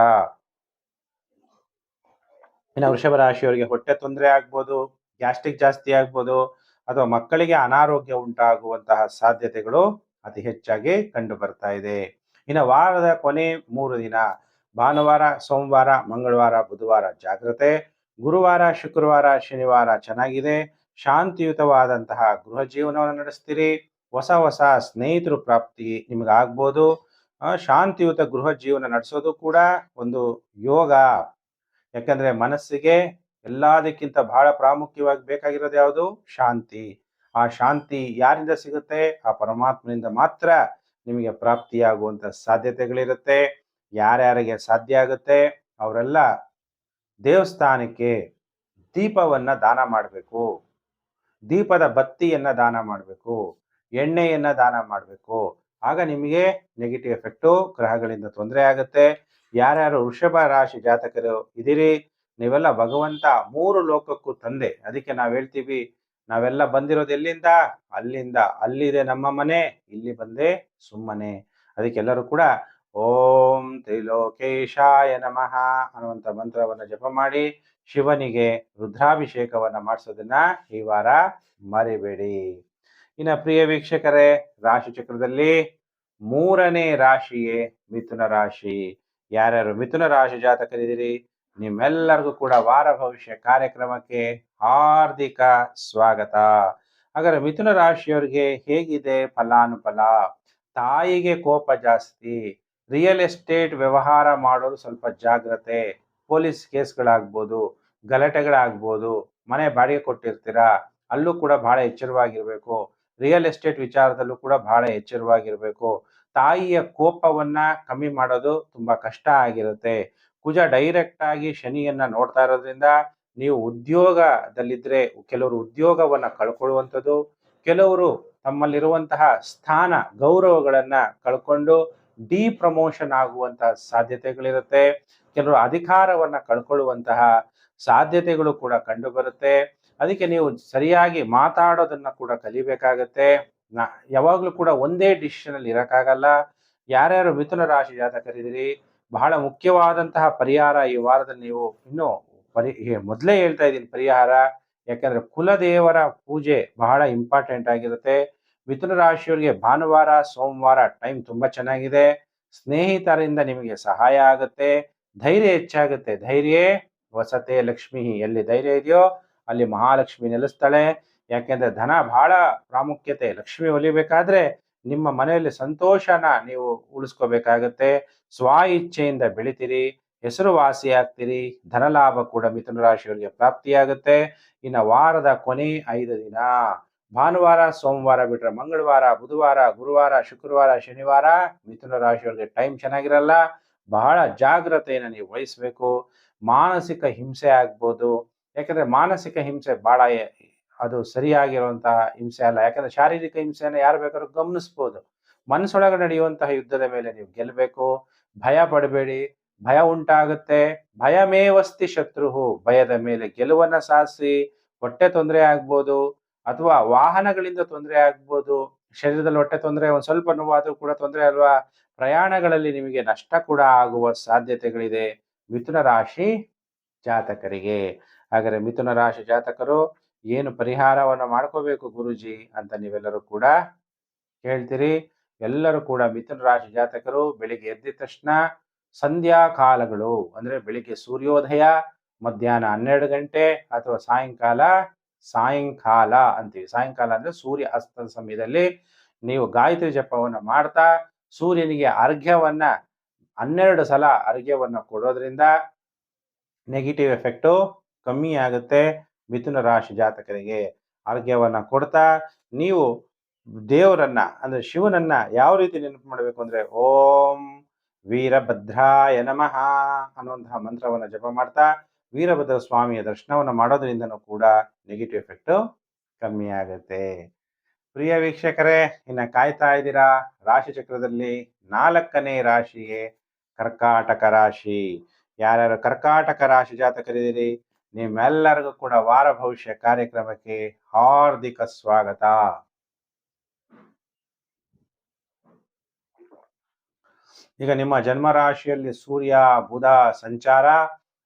ಇನ್ನು ವೃಷಭ ರಾಶಿಯವರಿಗೆ ಹೊಟ್ಟೆ ತೊಂದರೆ ಆಗ್ಬೋದು, ಗ್ಯಾಸ್ಟ್ರಿಕ್ ಜಾಸ್ತಿ ಆಗ್ಬೋದು, ಅಥವಾ ಮಕ್ಕಳಿಗೆ ಅನಾರೋಗ್ಯ ಉಂಟಾಗುವಂತಹ ಸಾಧ್ಯತೆಗಳು ಅತಿ ಹೆಚ್ಚಾಗಿ ಕಂಡು ಬರ್ತಾ ಇದೆ. ಇನ್ನು ವಾರದ ಕೊನೆ 3 ದಿನ ಭಾನುವಾರ, ಸೋಮವಾರ, ಮಂಗಳವಾರ, ಬುಧವಾರ ಜಾಗ್ರತೆ. ಗುರುವಾರ, ಶುಕ್ರವಾರ, ಶನಿವಾರ ಚೆನ್ನಾಗಿದೆ. ಶಾಂತಿಯುತವಾದಂತಹ ಗೃಹ ಜೀವನವನ್ನು ನಡೆಸ್ತೀರಿ. ಹೊಸ ಹೊಸ ಸ್ನೇಹಿತರು ಪ್ರಾಪ್ತಿ ನಿಮ್ಗೆ ಆಗ್ಬೋದು. ಶಾಂತಿಯುತ ಗೃಹ ಜೀವನ ನಡೆಸೋದು ಕೂಡ ಒಂದು ಯೋಗ. ಯಾಕಂದ್ರೆ ಮನಸ್ಸಿಗೆ ಎಲ್ಲದಕ್ಕಿಂತ ಬಹಳ ಪ್ರಾಮುಖ್ಯವಾಗಿ ಬೇಕಾಗಿರೋದು ಯಾವುದು? ಶಾಂತಿ. ಆ ಶಾಂತಿ ಯಾರಿಂದ ಸಿಗುತ್ತೆ? ಆ ಪರಮಾತ್ಮನಿಂದ ಮಾತ್ರ ನಿಮಗೆ ಪ್ರಾಪ್ತಿಯಾಗುವಂತ ಸಾಧ್ಯತೆಗಳಿರುತ್ತೆ. ಯಾರ್ಯಾರಿಗೆ ಸಾಧ್ಯ ಆಗುತ್ತೆ ಅವರೆಲ್ಲ ದೇವಸ್ಥಾನಕ್ಕೆ ದೀಪವನ್ನ ದಾನ ಮಾಡಬೇಕು, ದೀಪದ ಬತ್ತಿಯನ್ನ ದಾನ ಮಾಡಬೇಕು, ಎಣ್ಣೆಯನ್ನ ದಾನ ಮಾಡಬೇಕು. ಆಗ ನಿಮಗೆ ನೆಗೆಟಿವ್ ಎಫೆಕ್ಟು, ಗ್ರಹಗಳಿಂದ ತೊಂದರೆ ಆಗುತ್ತೆ. ಯಾರ್ಯಾರು ವೃಷಭ ರಾಶಿ ಜಾತಕರು ಇದ್ದೀರಿ, ನೀವೆಲ್ಲ ಭಗವಂತ 3 ಲೋಕಕ್ಕೂ ತಂದೆ. ಅದಕ್ಕೆ ನಾವು ಹೇಳ್ತೀವಿ, ನಾವೆಲ್ಲ ಬಂದಿರೋದು ಎಲ್ಲಿಂದ? ಅಲ್ಲಿಂದ. ಅಲ್ಲಿದೆ ನಮ್ಮ ಮನೆ, ಇಲ್ಲಿ ಬಂದೆ ಸುಮ್ಮನೆ. ಅದಕ್ಕೆಲ್ಲರೂ ಕೂಡ ಓಂ ತ್ರಿಲೋಕೇಶಾಯ ನಮಃ ಅನ್ನುವಂಥ ಮಂತ್ರವನ್ನ ಜಪ ಮಾಡಿ ಶಿವನಿಗೆ ರುದ್ರಾಭಿಷೇಕವನ್ನ ಮಾಡಿಸೋದನ್ನ ಈ ವಾರ ಮರಿಬೇಡಿ. ಇನ್ನು ಪ್ರಿಯ ವೀಕ್ಷಕರೇ, ರಾಶಿ ಚಕ್ರದಲ್ಲಿ 3ನೇ ರಾಶಿಯೇ ಮಿಥುನ ರಾಶಿ. ಯಾರ್ಯಾರು ಮಿಥುನ ರಾಶಿ ಜಾತಕರಿದ್ದೀರಿ, ನಿಮ್ಮೆಲ್ಲರಿಗೂ ಕೂಡ ವಾರ ಭವಿಷ್ಯ ಕಾರ್ಯಕ್ರಮಕ್ಕೆ ಹಾರ್ದಿಕ ಸ್ವಾಗತ. ಹಾಗಾದ್ರೆ ಮಿಥುನ ರಾಶಿಯವರಿಗೆ ಹೇಗಿದೆ ಫಲಾನುಫಲ? ತಾಯಿಗೆ ಕೋಪ ಜಾಸ್ತಿ, ರಿಯಲ್ ಎಸ್ಟೇಟ್ ವ್ಯವಹಾರ ಮಾಡೋರು ಸ್ವಲ್ಪ ಜಾಗ್ರತೆ, ಪೊಲೀಸ್ ಕೇಸ್ಗಳಾಗ್ಬೋದು, ಗಲಾಟೆಗಳಾಗ್ಬೋದು, ಮನೆ ಬಾಡಿಗೆ ಕೊಟ್ಟಿರ್ತೀರಾ, ಅಲ್ಲೂ ಕೂಡ ಬಹಳ ಎಚ್ಚರವಾಗಿರ್ಬೇಕು. ರಿಯಲ್ ಎಸ್ಟೇಟ್ ವಿಚಾರದಲ್ಲೂ ಕೂಡ ಬಹಳ ಎಚ್ಚರವಾಗಿರ್ಬೇಕು. ತಾಯಿಯ ಕೋಪವನ್ನ ಕಮ್ಮಿ ಮಾಡೋದು ತುಂಬಾ ಕಷ್ಟ ಆಗಿರುತ್ತೆ. ಕುಜ ಡೈರೆಕ್ಟ್ ಆಗಿ ಶನಿಯನ್ನ ನೋಡ್ತಾ ಇರೋದ್ರಿಂದ ನೀವು ಉದ್ಯೋಗದಲ್ಲಿದ್ರೆ ಕೆಲವರು ಉದ್ಯೋಗವನ್ನ ಕಳ್ಕೊಳ್ಳುವಂಥದ್ದು, ಕೆಲವರು ತಮ್ಮಲ್ಲಿರುವಂತಹ ಸ್ಥಾನ ಗೌರವಗಳನ್ನ ಕಳ್ಕೊಂಡು ಡಿಪ್ರಮೋಷನ್ ಆಗುವಂತಹ ಸಾಧ್ಯತೆಗಳಿರುತ್ತೆ. ಕೆಲವರು ಅಧಿಕಾರವನ್ನ ಕಳ್ಕೊಳ್ಳುವಂತಹ ಸಾಧ್ಯತೆಗಳು ಕೂಡ ಕಂಡು ಬರುತ್ತೆ. ಅದಕ್ಕೆ ನೀವು ಸರಿಯಾಗಿ ಮಾತಾಡೋದನ್ನ ಕೂಡ ಕಲಿಬೇಕಾಗತ್ತೆ. ಯಾವಾಗ್ಲೂ ಕೂಡ ಒಂದೇ ಡಿಸಿಷನ್ ಅಲ್ಲಿ ಇರಕ್ಕಾಗಲ್ಲ. ಯಾರ್ಯಾರು ಮಿಥುನ ರಾಶಿ ಜಾತಕರಿದ್ದೀರಿ, ಬಹಳ ಮುಖ್ಯವಾದಂತಹ ಪರಿಹಾರ ಈ ವಾರದಲ್ಲಿ ನೀವು ಇನ್ನು ಮೊದಲೇ ಹೇಳ್ತಾ ಇದ್ದೀನಿ ಪರಿಹಾರ. ಯಾಕಂದ್ರೆ ಕುಲದೇವರ ಪೂಜೆ ಬಹಳ ಇಂಪಾರ್ಟೆಂಟ್ ಆಗಿರುತ್ತೆ. ಮಿಥುನ ರಾಶಿಯವರಿಗೆ ಭಾನುವಾರ, ಸೋಮವಾರ ಟೈಮ್ ತುಂಬಾ ಚೆನ್ನಾಗಿದೆ. ಸ್ನೇಹಿತರಿಂದ ನಿಮಗೆ ಸಹಾಯ ಆಗುತ್ತೆ, ಧೈರ್ಯ ಹೆಚ್ಚಾಗುತ್ತೆ. ಧೈರ್ಯ ವಸತೆ ಲಕ್ಷ್ಮಿ. ಎಲ್ಲಿ ಧೈರ್ಯ ಇದೆಯೋ ಅಲ್ಲಿ ಮಹಾಲಕ್ಷ್ಮಿ ನೆಲೆಸ್ತಾಳೆ. ಯಾಕೆಂದ್ರೆ ಧನ ಬಹಳ ಪ್ರಾಮುಖ್ಯತೆ. ಲಕ್ಷ್ಮಿ ಒಲಿಬೇಕಾದ್ರೆ ನಿಮ್ಮ ಮನೆಯಲ್ಲಿ ಸಂತೋಷನ ನೀವು ಉಳಿಸ್ಕೋಬೇಕಾಗತ್ತೆ. ಸ್ವ ಇಚ್ಛೆಯಿಂದ ಬೆಳಿತೀರಿ. ಹೆಸರುವಾಸಿಯಾಗ್ತೀರಿ. ಧನಲಾಭ ಕೂಡ ಮಿಥುನ ರಾಶಿಯವರಿಗೆ ಪ್ರಾಪ್ತಿಯಾಗುತ್ತೆ. ಇನ್ನು ವಾರದ ಕೊನೆ 5 ದಿನ ಭಾನುವಾರ, ಸೋಮವಾರ ಬಿಟ್ರೆ ಮಂಗಳವಾರ, ಬುಧವಾರ, ಗುರುವಾರ, ಶುಕ್ರವಾರ, ಶನಿವಾರ ಮಿಥುನ ರಾಶಿಯವರಿಗೆ ಟೈಮ್ ಚೆನ್ನಾಗಿರಲ್ಲ. ಬಹಳ ಜಾಗ್ರತೆಯನ್ನು ನೀವು ವಹಿಸಬೇಕು. ಮಾನಸಿಕ ಹಿಂಸೆ ಆಗ್ಬೋದು. ಯಾಕಂದ್ರೆ ಮಾನಸಿಕ ಹಿಂಸೆ ಬಹಳ ಅದು ಸರಿಯಾಗಿರುವಂತಹ ಹಿಂಸೆ ಅಲ್ಲ. ಯಾಕಂದ್ರೆ ಶಾರೀರಿಕ ಹಿಂಸೆಯನ್ನು ಯಾರು ಬೇಕಾದ್ರೂ ಗಮನಿಸ್ಬೋದು. ಮನಸ್ಸೊಳಗೆ ನಡೆಯುವಂತಹ ಯುದ್ಧದ ಮೇಲೆ ನೀವು ಗೆಲ್ಲಬೇಕು. ಭಯ ಪಡಬೇಡಿ. ಭಯ ಉಂಟಾಗುತ್ತೆ. ಭಯಮೇವಸ್ತಿ ಶತ್ರುಹು. ಭಯದ ಮೇಲೆ ಗೆಲುವನ್ನ ಸಾಧಿಸಿ. ಹೊಟ್ಟೆ ತೊಂದರೆ ಆಗ್ಬೋದು, ಅಥವಾ ವಾಹನಗಳಿಂದ ತೊಂದರೆ ಆಗ್ಬೋದು. ಶರೀರದಲ್ಲಿ ಹೊಟ್ಟೆ ತೊಂದರೆ, ಒಂದ್ ಸ್ವಲ್ಪ ನೋವಾದ್ರೂ ಕೂಡ ತೊಂದರೆ ಅಲ್ವಾ. ಪ್ರಯಾಣಗಳಲ್ಲಿ ನಿಮಗೆ ನಷ್ಟ ಕೂಡ ಆಗುವ ಸಾಧ್ಯತೆಗಳಿದೆ ಮಿಥುನ ರಾಶಿ ಜಾತಕರಿಗೆ. ಹಾಗಾದ್ರೆ ಮಿಥುನ ರಾಶಿ ಜಾತಕರು ಏನು ಪರಿಹಾರವನ್ನು ಮಾಡ್ಕೋಬೇಕು ಗುರುಜಿ ಅಂತ ನೀವೆಲ್ಲರೂ ಕೂಡ ಕೇಳ್ತೀರಿ. ಎಲ್ಲರೂ ಕೂಡ ಮಿಥುನ ರಾಶಿ ಜಾತಕರು ಬೆಳಿಗ್ಗೆ ಎದ್ದ ತಕ್ಷಣ ಸಂಧ್ಯಾ ಕಾಲಗಳು ಅಂದ್ರೆ ಬೆಳಿಗ್ಗೆ ಸೂರ್ಯೋದಯ, ಮಧ್ಯಾಹ್ನ 12 ಗಂಟೆ ಅಥವಾ ಸಾಯಂಕಾಲ ಅಂತೀವಿ. ಸಾಯಂಕಾಲ ಅಂದ್ರೆ ಸೂರ್ಯ ಅಸ್ತದ ಸಮಯದಲ್ಲಿ ನೀವು ಗಾಯತ್ರಿ ಜಪವನ್ನು ಮಾಡ್ತಾ ಸೂರ್ಯನಿಗೆ ಅರ್ಘ್ಯವನ್ನ 12 ಸಲ ಅರ್ಘ್ಯವನ್ನ ಕೊಡೋದ್ರಿಂದ ನೆಗೆಟಿವ್ ಎಫೆಕ್ಟು ಕಮ್ಮಿ ಆಗುತ್ತೆ ಮಿಥುನ ರಾಶಿ ಜಾತಕರಿಗೆ. ಅರ್ಘ್ಯವನ್ನ ಕೊಡ್ತಾ ನೀವು ದೇವರನ್ನ ಅಂದ್ರೆ ಶಿವನನ್ನ ಯಾವ ರೀತಿ ನೆನಪು ಮಾಡಬೇಕು ಅಂದ್ರೆ ಓಂ ವೀರಭದ್ರಾಯ ನಮಃ ಅನ್ನುವಂತಹ ಮಂತ್ರವನ್ನ ಜಪ ಮಾಡ್ತಾ ವೀರಭದ್ರ ಸ್ವಾಮಿಯ ದರ್ಶನವನ್ನು ಮಾಡೋದ್ರಿಂದನೂ ಕೂಡ ನೆಗೆಟಿವ್ ಎಫೆಕ್ಟ್ ಕಮ್ಮಿ ಆಗುತ್ತೆ. ಪ್ರಿಯ ವೀಕ್ಷಕರೇ, ಇನ್ನ ಕಾಯ್ತಾ ಇದ್ದೀರಾ ರಾಶಿ ಚಕ್ರದಲ್ಲಿ 4ನೇ ರಾಶಿಯೇ ಕರ್ಕಾಟಕ ರಾಶಿ. ಯಾರ್ಯಾರು ಕರ್ಕಾಟಕ ರಾಶಿ ಜಾತಕರಿದ್ದೀರಿ ನಿಮ್ಮೆಲ್ಲರಿಗೂ ಕೂಡ ವಾರ ಭವಿಷ್ಯ ಕಾರ್ಯಕ್ರಮಕ್ಕೆ ಹಾರ್ದಿಕ ಸ್ವಾಗತ. ಈಗ ನಿಮ್ಮ ಜನ್ಮ ರಾಶಿಯಲ್ಲಿ ಸೂರ್ಯ ಬುಧ ಸಂಚಾರ,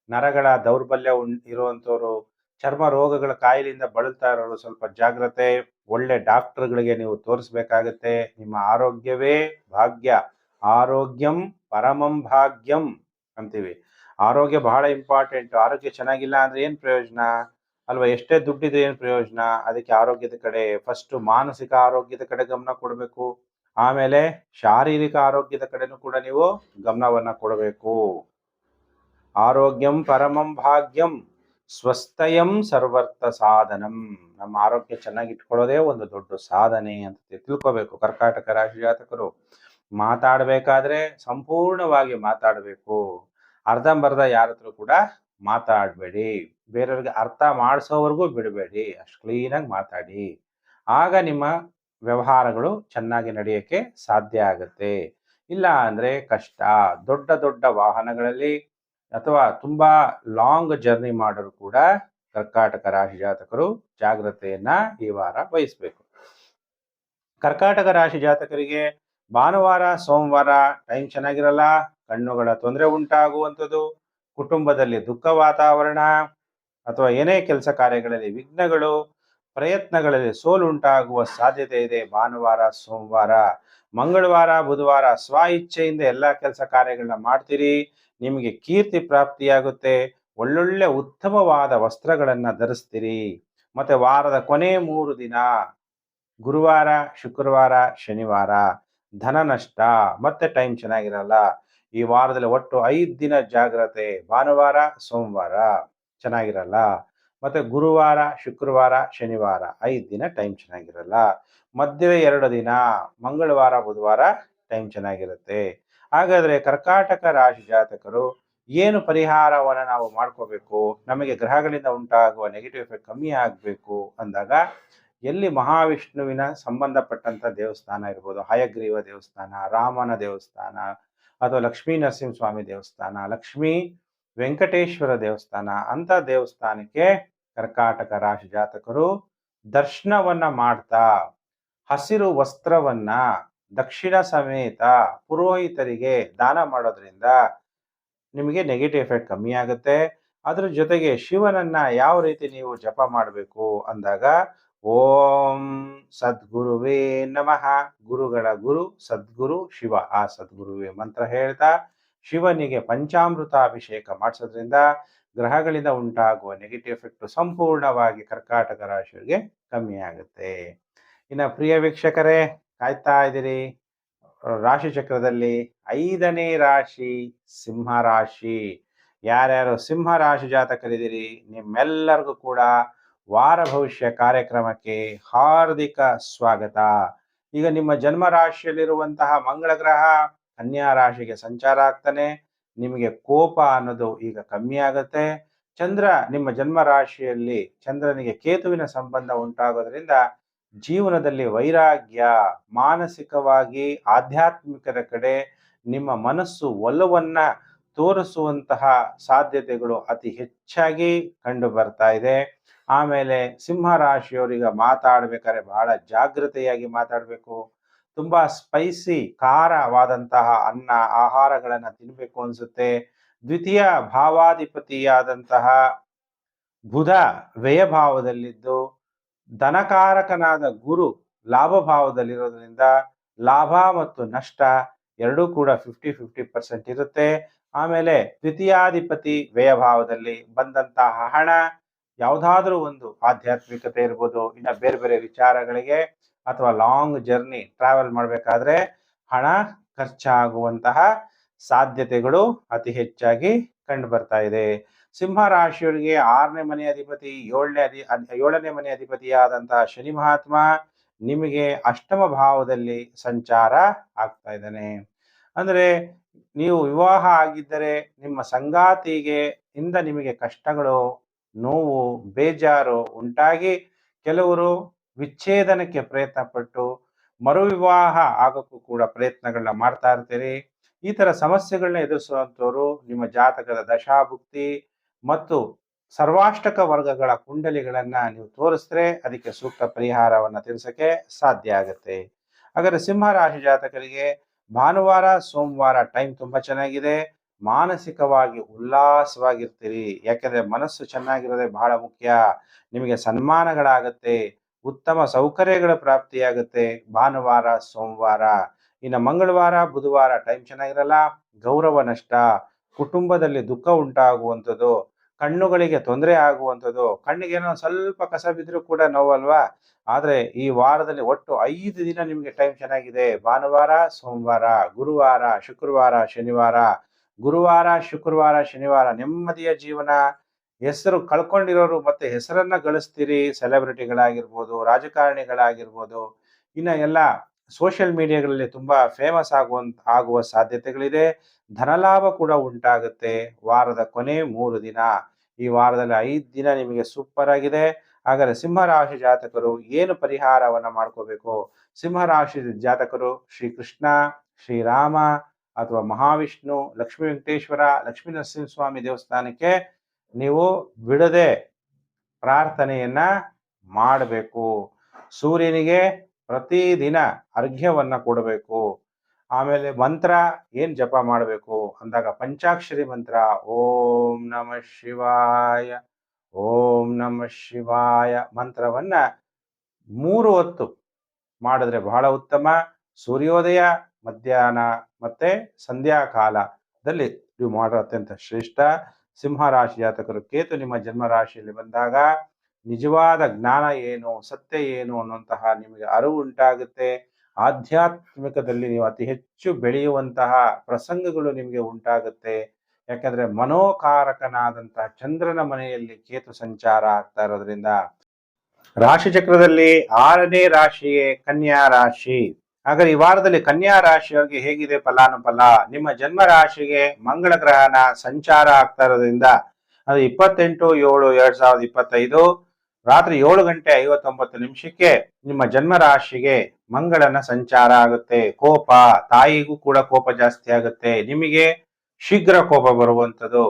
ನರಗಳ ದೌರ್ಬಲ್ಯ ಇರುವಂತವ್ರು, ಚರ್ಮ ರೋಗಗಳ ಕಾಯಿಲೆಯಿಂದ ಬಳಲ್ತಾ ಇರೋರು ಸ್ವಲ್ಪ ಜಾಗ್ರತೆ. ಒಳ್ಳೆ ಡಾಕ್ಟರ್ಗಳಿಗೆ ನೀವು ತೋರಿಸ್ಬೇಕಾಗತ್ತೆ. ನಿಮ್ಮ ಆರೋಗ್ಯವೇ ಭಾಗ್ಯ. ಆರೋಗ್ಯಂ ಪರಮಂ ಭಾಗ್ಯಂ ಅಂತೀವಿ. ಆರೋಗ್ಯ ಬಹಳ ಇಂಪಾರ್ಟೆಂಟ್. ಆರೋಗ್ಯ ಚೆನ್ನಾಗಿಲ್ಲ ಅಂದ್ರೆ ಏನ್ ಪ್ರಯೋಜನ ಅಲ್ವಾ. ಎಷ್ಟೇ ದುಡ್ಡಿದ್ರೆ ಏನ್ ಪ್ರಯೋಜನ. ಅದಕ್ಕೆ ಆರೋಗ್ಯದ ಕಡೆ ಫಸ್ಟ್ ಮಾನಸಿಕ ಆರೋಗ್ಯದ ಕಡೆ ಗಮನ ಕೊಡಬೇಕು. ಆಮೇಲೆ ಶಾರೀರಿಕ ಆರೋಗ್ಯದ ಕಡೆನೂ ಕೂಡ ನೀವು ಗಮನವನ್ನ ಕೊಡಬೇಕು. ಆರೋಗ್ಯಂ ಪರಮಂ ಭಾಗ್ಯಂ ಸ್ವಸ್ಥಯಂ ಸರ್ವರ್ಥ ಸಾಧನಂ. ನಮ್ಮ ಆರೋಗ್ಯ ಚೆನ್ನಾಗಿ ಇಟ್ಕೊಳ್ಳೋದೇ ಒಂದು ದೊಡ್ಡ ಸಾಧನೆ ಅಂತ ತಿಳ್ಕೋಬೇಕು. ಕರ್ಕಾಟಕ ರಾಶಿ ಜಾತಕರು ಮಾತಾಡಬೇಕಾದ್ರೆ ಸಂಪೂರ್ಣವಾಗಿ ಮಾತಾಡಬೇಕು. ಅರ್ಧಂಬರ್ಧ ಯಾರ ಹತ್ರ ಕೂಡ ಮಾತಾಡಬೇಡಿ. ಬೇರೆಯವ್ರಿಗೆ ಅರ್ಥ ಮಾಡಿಸೋವರೆಗೂ ಬಿಡಬೇಡಿ. ಅಷ್ಟು ಕ್ಲೀನಾಗಿ ಮಾತಾಡಿ. ಆಗ ನಿಮ್ಮ ವ್ಯವಹಾರಗಳು ಚೆನ್ನಾಗಿ ನಡೆಯಕ್ಕೆ ಸಾಧ್ಯ ಆಗುತ್ತೆ. ಇಲ್ಲ ಅಂದ್ರೆ ಕಷ್ಟ. ದೊಡ್ಡ ದೊಡ್ಡ ವಾಹನಗಳಲ್ಲಿ ಅಥವಾ ತುಂಬಾ ಲಾಂಗ್ ಜರ್ನಿ ಮಾಡೋರು ಕೂಡ ಕರ್ಕಾಟಕ ರಾಶಿ ಜಾತಕರು ಜಾಗ್ರತೆಯನ್ನ ಈ ವಾರ ವಹಿಸ್ಬೇಕು. ಕರ್ಕಾಟಕ ರಾಶಿ ಜಾತಕರಿಗೆ ಭಾನುವಾರ, ಸೋಮವಾರ ಟೈಮ್ ಚೆನ್ನಾಗಿರಲ್ಲ. ಕಣ್ಣುಗಳ ತೊಂದರೆ ಉಂಟಾಗುವಂಥದ್ದು, ಕುಟುಂಬದಲ್ಲಿ ದುಃಖ ವಾತಾವರಣ, ಅಥವಾ ಏನೇ ಕೆಲಸ ಕಾರ್ಯಗಳಲ್ಲಿ ವಿಘ್ನಗಳು, ಪ್ರಯತ್ನಗಳಲ್ಲಿ ಸೋಲು ಉಂಟಾಗುವ ಸಾಧ್ಯತೆ ಇದೆ ಭಾನುವಾರ, ಸೋಮವಾರ. ಮಂಗಳವಾರ, ಬುಧವಾರ ಸ್ವ ಇಚ್ಛೆಯಿಂದ ಎಲ್ಲ ಕೆಲಸ ಕಾರ್ಯಗಳನ್ನ ಮಾಡ್ತೀರಿ. ನಿಮಗೆ ಕೀರ್ತಿ ಪ್ರಾಪ್ತಿಯಾಗುತ್ತೆ. ಒಳ್ಳೊಳ್ಳೆ ಉತ್ತಮವಾದ ವಸ್ತ್ರಗಳನ್ನ ಧರಿಸ್ತೀರಿ. ಮತ್ತೆ ವಾರದ ಕೊನೆ 3 ದಿನ ಗುರುವಾರ, ಶುಕ್ರವಾರ, ಶನಿವಾರ ಧನ ನಷ್ಟ, ಮತ್ತೆ ಟೈಮ್ ಚೆನ್ನಾಗಿರಲ್ಲ. ಈ ವಾರದಲ್ಲಿ ಒಟ್ಟು 5 ದಿನ ಜಾಗ್ರತೆ. ಭಾನುವಾರ, ಸೋಮವಾರ ಚೆನ್ನಾಗಿರಲ್ಲ. ಮತ್ತೆ ಗುರುವಾರ, ಶುಕ್ರವಾರ, ಶನಿವಾರ 5 ದಿನ ಟೈಮ್ ಚೆನ್ನಾಗಿರಲ್ಲ. ಮಧ್ಯದ 2 ದಿನ ಮಂಗಳವಾರ, ಬುಧವಾರ ಟೈಮ್ ಚೆನ್ನಾಗಿರುತ್ತೆ. ಹಾಗಾದ್ರೆ ಕರ್ಕಾಟಕ ರಾಶಿ ಜಾತಕರು ಏನು ಪರಿಹಾರವನ್ನು ನಾವು ಮಾಡ್ಕೋಬೇಕು, ನಮಗೆ ಗ್ರಹಗಳಿಂದ ಉಂಟಾಗುವ ನೆಗೆಟಿವ್ ಎಫೆಕ್ಟ್ ಕಮ್ಮಿ ಆಗಬೇಕು ಅಂದಾಗ ಎಲ್ಲಿ ಮಹಾವಿಷ್ಣುವಿನ ಸಂಬಂಧಪಟ್ಟಂತ ದೇವಸ್ಥಾನ ಇರ್ಬೋದು, ಹಯಗ್ರೀವ ದೇವಸ್ಥಾನ, ರಾಮನ ದೇವಸ್ಥಾನ, ಅಥವಾ ಲಕ್ಷ್ಮೀ ನರಸಿಂಹಸ್ವಾಮಿ ದೇವಸ್ಥಾನ, ಲಕ್ಷ್ಮೀ ವೆಂಕಟೇಶ್ವರ ದೇವಸ್ಥಾನ ಅಂತ ದೇವಸ್ಥಾನಕ್ಕೆ ಕರ್ಕಾಟಕ ರಾಶಿ ಜಾತಕರು ದರ್ಶನವನ್ನ ಮಾಡ್ತಾ ಹಸಿರು ವಸ್ತ್ರವನ್ನ ದಕ್ಷಿಣ ಸಮೇತ ಪುರೋಹಿತರಿಗೆ ದಾನ ಮಾಡೋದ್ರಿಂದ ನಿಮಗೆ ನೆಗೆಟಿವ್ ಎಫೆಕ್ಟ್ ಕಮ್ಮಿ ಆಗುತ್ತೆ. ಅದ್ರ ಜೊತೆಗೆ ಶಿವನನ್ನ ಯಾವ ರೀತಿ ನೀವು ಜಪ ಮಾಡಬೇಕು ಅಂದಾಗ ಓಂ ಸದ್ಗುರುವೇ ನಮಃ. ಗುರುಗಳ ಗುರು ಸದ್ಗುರು ಶಿವ. ಆ ಸದ್ಗುರುವೇ ಮಂತ್ರ ಹೇಳ್ತಾ ಶಿವನಿಗೆ ಪಂಚಾಮೃತಾಭಿಷೇಕ ಮಾಡಿಸೋದ್ರಿಂದ ಗ್ರಹಗಳಿಂದ ಉಂಟಾಗುವ ನೆಗೆಟಿವ್ ಎಫೆಕ್ಟ್ ಸಂಪೂರ್ಣವಾಗಿ ಕರ್ಕಾಟಕ ರಾಶಿಯವರಿಗೆ ಕಮ್ಮಿ ಆಗುತ್ತೆ. ಇನ್ನು ಪ್ರಿಯ ವೀಕ್ಷಕರೇ, ಕಾಯ್ತಾ ಇದ್ದೀರಿ ರಾಶಿ ಚಕ್ರದಲ್ಲಿ 5ನೇ ರಾಶಿ ಸಿಂಹ ರಾಶಿ. ಯಾರ್ಯಾರು ಸಿಂಹ ರಾಶಿ ಜಾತಕರಿದ್ದೀರಿ ನಿಮ್ಮೆಲ್ಲರಿಗೂ ಕೂಡ ವಾರ ಭವಿಷ್ಯ ಕಾರ್ಯಕ್ರಮಕ್ಕೆ ಹಾರ್ದಿಕ ಸ್ವಾಗತ. ಈಗ ನಿಮ್ಮ ಜನ್ಮ ರಾಶಿಯಲ್ಲಿರುವಂತಹ ಮಂಗಳ ಗ್ರಹ ಕನ್ಯಾ ರಾಶಿಗೆ ಸಂಚಾರ ಆಗ್ತಾನೆ. ನಿಮಗೆ ಕೋಪ ಅನ್ನೋದು ಈಗ ಕಮ್ಮಿ ಆಗುತ್ತೆ. ಚಂದ್ರ ನಿಮ್ಮ ಜನ್ಮ ರಾಶಿಯಲ್ಲಿ ಚಂದ್ರನಿಗೆ ಕೇತುವಿನ ಸಂಬಂಧ ಉಂಟಾಗೋದ್ರಿಂದ ಜೀವನದಲ್ಲಿ ವೈರಾಗ್ಯ, ಮಾನಸಿಕವಾಗಿ ಆಧ್ಯಾತ್ಮಿಕದ ಕಡೆ ನಿಮ್ಮ ಮನಸ್ಸು ಒಲವನ್ನ ತೋರಿಸುವಂತಹ ಸಾಧ್ಯತೆಗಳು ಅತಿ ಹೆಚ್ಚಾಗಿ ಕಂಡು ಬರ್ತಾ ಇದೆ. ಆಮೇಲೆ ಸಿಂಹ ರಾಶಿಯವರಿಗೆ ಮಾತಾಡ್ಬೇಕಾದ್ರೆ ಬಹಳ ಜಾಗೃತೆಯಾಗಿ ಮಾತಾಡಬೇಕು. ತುಂಬಾ ಸ್ಪೈಸಿ ಖಾರವಾದಂತಹ ಅನ್ನ ಆಹಾರಗಳನ್ನ ತಿನ್ಬೇಕು ಅನ್ಸುತ್ತೆ. ದ್ವಿತೀಯ ಭಾವಾಧಿಪತಿಯಾದಂತಹ ಬುಧ ವ್ಯಯಭಾವದಲ್ಲಿದ್ದು ಧನಕಾರಕನಾದ ಗುರು ಲಾಭ ಭಾವದಲ್ಲಿರೋದ್ರಿಂದ ಲಾಭ ಮತ್ತು ನಷ್ಟ ಎರಡೂ ಕೂಡ 50-50% ಇರುತ್ತೆ. ಆಮೇಲೆ ದ್ವಿತೀಯಾಧಿಪತಿ ವ್ಯಯಭಾವದಲ್ಲಿ ಬಂದಂತಹ ಹಣ ಯಾವುದಾದ್ರೂ ಒಂದು ಆಧ್ಯಾತ್ಮಿಕತೆ ಇರ್ಬೋದು, ಇನ್ನು ಬೇರೆ ಬೇರೆ ವಿಚಾರಗಳಿಗೆ ಅಥವಾ ಲಾಂಗ್ ಜರ್ನಿ ಟ್ರಾವೆಲ್ ಮಾಡಬೇಕಾದ್ರೆ ಹಣ ಖರ್ಚಾಗುವಂತಹ ಸಾಧ್ಯತೆಗಳು ಅತಿ ಹೆಚ್ಚಾಗಿ ಕಂಡು ಬರ್ತಾ ಇದೆ. ಸಿಂಹ ರಾಶಿಯವರಿಗೆ 6ನೇ ಮನೆ ಅಧಿಪತಿ 7ನೇ ಮನೆ ಅಧಿಪತಿಯಾದಂತಹ ಶನಿ ಮಹಾತ್ಮ ನಿಮಗೆ ಅಷ್ಟಮ ಭಾವದಲ್ಲಿ ಸಂಚಾರ ಆಗ್ತಾ ಇದ್ದಾನೆ. ಅಂದ್ರೆ ನೀವು ವಿವಾಹ ಆಗಿದ್ದರೆ ನಿಮ್ಮ ಸಂಗಾತಿಗೆ ಇಂದ ನಿಮಗೆ ಕಷ್ಟಗಳು, ನೋವು, ಬೇಜಾರು ಉಂಟಾಗಿ ಕೆಲವರು ವಿಚ್ಛೇದನಕ್ಕೆ ಪ್ರಯತ್ನ ಪಟ್ಟು ಮರು ವಿವಾಹ ಆಗೋಕ್ಕೂ ಕೂಡ ಪ್ರಯತ್ನಗಳನ್ನ ಮಾಡ್ತಾ ಇರ್ತೀರಿ. ಈ ತರ ಸಮಸ್ಯೆಗಳನ್ನ ಎದುರಿಸುವಂತವರು ನಿಮ್ಮ ಜಾತಕದ ದಶಾಭುಕ್ತಿ ಮತ್ತು ಸರ್ವಾಷ್ಟಕ ವರ್ಗಗಳ ಕುಂಡಲಿಗಳನ್ನ ನೀವು ತೋರಿಸಿದ್ರೆ ಅದಕ್ಕೆ ಸೂಕ್ತ ಪರಿಹಾರವನ್ನ ತಿಳಿಸಕ್ಕೆ ಸಾಧ್ಯ ಆಗುತ್ತೆ. ಹಾಗಾದ್ರೆ ಸಿಂಹ ರಾಶಿ ಜಾತಕರಿಗೆ ಭಾನುವಾರ ಸೋಮವಾರ ಟೈಮ್ ತುಂಬಾ ಚೆನ್ನಾಗಿದೆ. ಮಾನಸಿಕವಾಗಿ ಉಲ್ಲಾಸವಾಗಿರ್ತೀರಿ. ಯಾಕೆಂದ್ರೆ ಮನಸ್ಸು ಚೆನ್ನಾಗಿರೋದೇ ಬಹಳ ಮುಖ್ಯ. ನಿಮಗೆ ಸನ್ಮಾನಗಳಾಗತ್ತೆ, ಉತ್ತಮ ಸೌಕರ್ಯಗಳ ಪ್ರಾಪ್ತಿಯಾಗುತ್ತೆ ಭಾನುವಾರ ಸೋಮವಾರ. ಇನ್ನು ಮಂಗಳವಾರ ಬುಧವಾರ ಟೈಮ್ ಚೆನ್ನಾಗಿರಲ್ಲ. ಗೌರವ ನಷ್ಟ, ಕುಟುಂಬದಲ್ಲಿ ದುಃಖ ಉಂಟಾಗುವಂಥದ್ದು, ಕಣ್ಣುಗಳಿಗೆ ತೊಂದರೆ ಆಗುವಂಥದ್ದು. ಕಣ್ಣಿಗೇನೋ ಸ್ವಲ್ಪ ಕಸ ಬಿದ್ದರೂ ಕೂಡ ನೋವಲ್ವಾ? ಆದ್ರೆ ಈ ವಾರದಲ್ಲಿ ಒಟ್ಟು 5 ದಿನ ನಿಮಗೆ ಟೈಮ್ ಚೆನ್ನಾಗಿದೆ. ಭಾನುವಾರ ಸೋಮವಾರ, ಗುರುವಾರ ಶುಕ್ರವಾರ ಶನಿವಾರ. ಗುರುವಾರ ಶುಕ್ರವಾರ ಶನಿವಾರ ನೆಮ್ಮದಿಯ ಜೀವನ. ಹೆಸರು ಕಳ್ಕೊಂಡಿರೋರು ಮತ್ತೆ ಹೆಸರನ್ನ ಗಳಿಸ್ತೀರಿ. ಸೆಲೆಬ್ರಿಟಿಗಳಾಗಿರ್ಬೋದು, ರಾಜಕಾರಣಿಗಳಾಗಿರ್ಬೋದು, ಇನ್ನ ಎಲ್ಲ ಸೋಷಿಯಲ್ ಮೀಡಿಯಾಗಳಲ್ಲಿ ತುಂಬಾ ಫೇಮಸ್ ಆಗುವ ಸಾಧ್ಯತೆಗಳಿದೆ. ಧನಲಾಭ ಕೂಡ ಉಂಟಾಗುತ್ತೆ. ವಾರದ ಕೊನೆ 3 ದಿನ. ಈ ವಾರದಲ್ಲಿ 5 ದಿನ ನಿಮಗೆ ಸೂಪರ್ ಆಗಿದೆ. ಹಾಗಾದ್ರೆ ಸಿಂಹ ರಾಶಿ ಜಾತಕರು ಏನು ಪರಿಹಾರವನ್ನ ಮಾಡ್ಕೋಬೇಕು? ಸಿಂಹ ರಾಶಿ ಜಾತಕರು ಶ್ರೀಕೃಷ್ಣ, ಶ್ರೀರಾಮ ಅಥವಾ ಮಹಾವಿಷ್ಣು, ಲಕ್ಷ್ಮೀ ವೆಂಕಟೇಶ್ವರ, ಲಕ್ಷ್ಮೀ ನರಸಿಂಹಸ್ವಾಮಿ ದೇವಸ್ಥಾನಕ್ಕೆ ನೀವು ಬಿಡದೆ ಪ್ರಾರ್ಥನೆಯನ್ನ ಮಾಡಬೇಕು. ಸೂರ್ಯನಿಗೆ ಪ್ರತಿದಿನ ಅರ್ಘ್ಯವನ್ನ ಕೊಡಬೇಕು. ಆಮೇಲೆ ಮಂತ್ರ ಏನ್ ಜಪ ಮಾಡಬೇಕು ಅಂದಾಗ ಪಂಚಾಕ್ಷರಿ ಮಂತ್ರ ಓಂ ನಮಃ ಶಿವಾಯ, ಓಂ ನಮಃ ಶಿವಾಯ ಮಂತ್ರವನ್ನ 3 ಹೊತ್ತು ಮಾಡಿದ್ರೆ ಬಹಳ ಉತ್ತಮ. ಸೂರ್ಯೋದಯ, ಮಧ್ಯಾಹ್ನ ಮತ್ತೆ ಸಂಧ್ಯಾ ಕಾಲದಲ್ಲಿ ನೀವು ಮಾಡೋ ಅತ್ಯಂತ ಶ್ರೇಷ್ಠ. ಸಿಂಹ ರಾಶಿ ಜಾತಕರು ಕೇತು ನಿಮ್ಮ ಜನ್ಮ ರಾಶಿಯಲ್ಲಿ ಬಂದಾಗ ನಿಜವಾದ ಜ್ಞಾನ ಏನು, ಸತ್ಯ ಏನು ಅನ್ನುವಂತಹ ನಿಮಗೆ ಅರಿವು ಉಂಟಾಗುತ್ತೆ. ಆಧ್ಯಾತ್ಮಿಕದಲ್ಲಿ ನೀವು ಅತಿ ಹೆಚ್ಚು ಬೆಳೆಯುವಂತಹ ಪ್ರಸಂಗಗಳು ನಿಮಗೆ ಉಂಟಾಗುತ್ತೆ. ಯಾಕಂದ್ರೆ ಮನೋಕಾರಕನಾದಂತಹ ಚಂದ್ರನ ಮನೆಯಲ್ಲಿ ಕೇತು ಸಂಚಾರ ಆಗ್ತಾ ಇರೋದ್ರಿಂದ. ರಾಶಿ ಚಕ್ರದಲ್ಲಿ 6ನೇ ರಾಶಿಯೇ ಕನ್ಯಾ ರಾಶಿ. ಹಾಗಾದ್ರೆ ಈ ವಾರದಲ್ಲಿ ಕನ್ಯಾ ರಾಶಿಯವರಿಗೆ ಹೇಗಿದೆ ಫಲಾನುಫಲ? ನಿಮ್ಮ ಜನ್ಮ ರಾಶಿಗೆ ಮಂಗಳ ಗ್ರಹನ ಸಂಚಾರ ಆಗ್ತಾ ಇರೋದ್ರಿಂದ ಅದು 28/7/2025 ರಾತ್ರಿ 7:59 ನಿಮ್ಮ ಜನ್ಮ ರಾಶಿಗೆ ಮಂಗಳನ ಸಂಚಾರ ಆಗುತ್ತೆ. ಕೋಪ, ತಾಯಿಗೂ ಕೂಡ ಕೋಪ ಜಾಸ್ತಿ ಆಗುತ್ತೆ. ನಿಮಗೆ ಶೀಘ್ರ ಕೋಪ ಬರುವಂಥದ್ದು.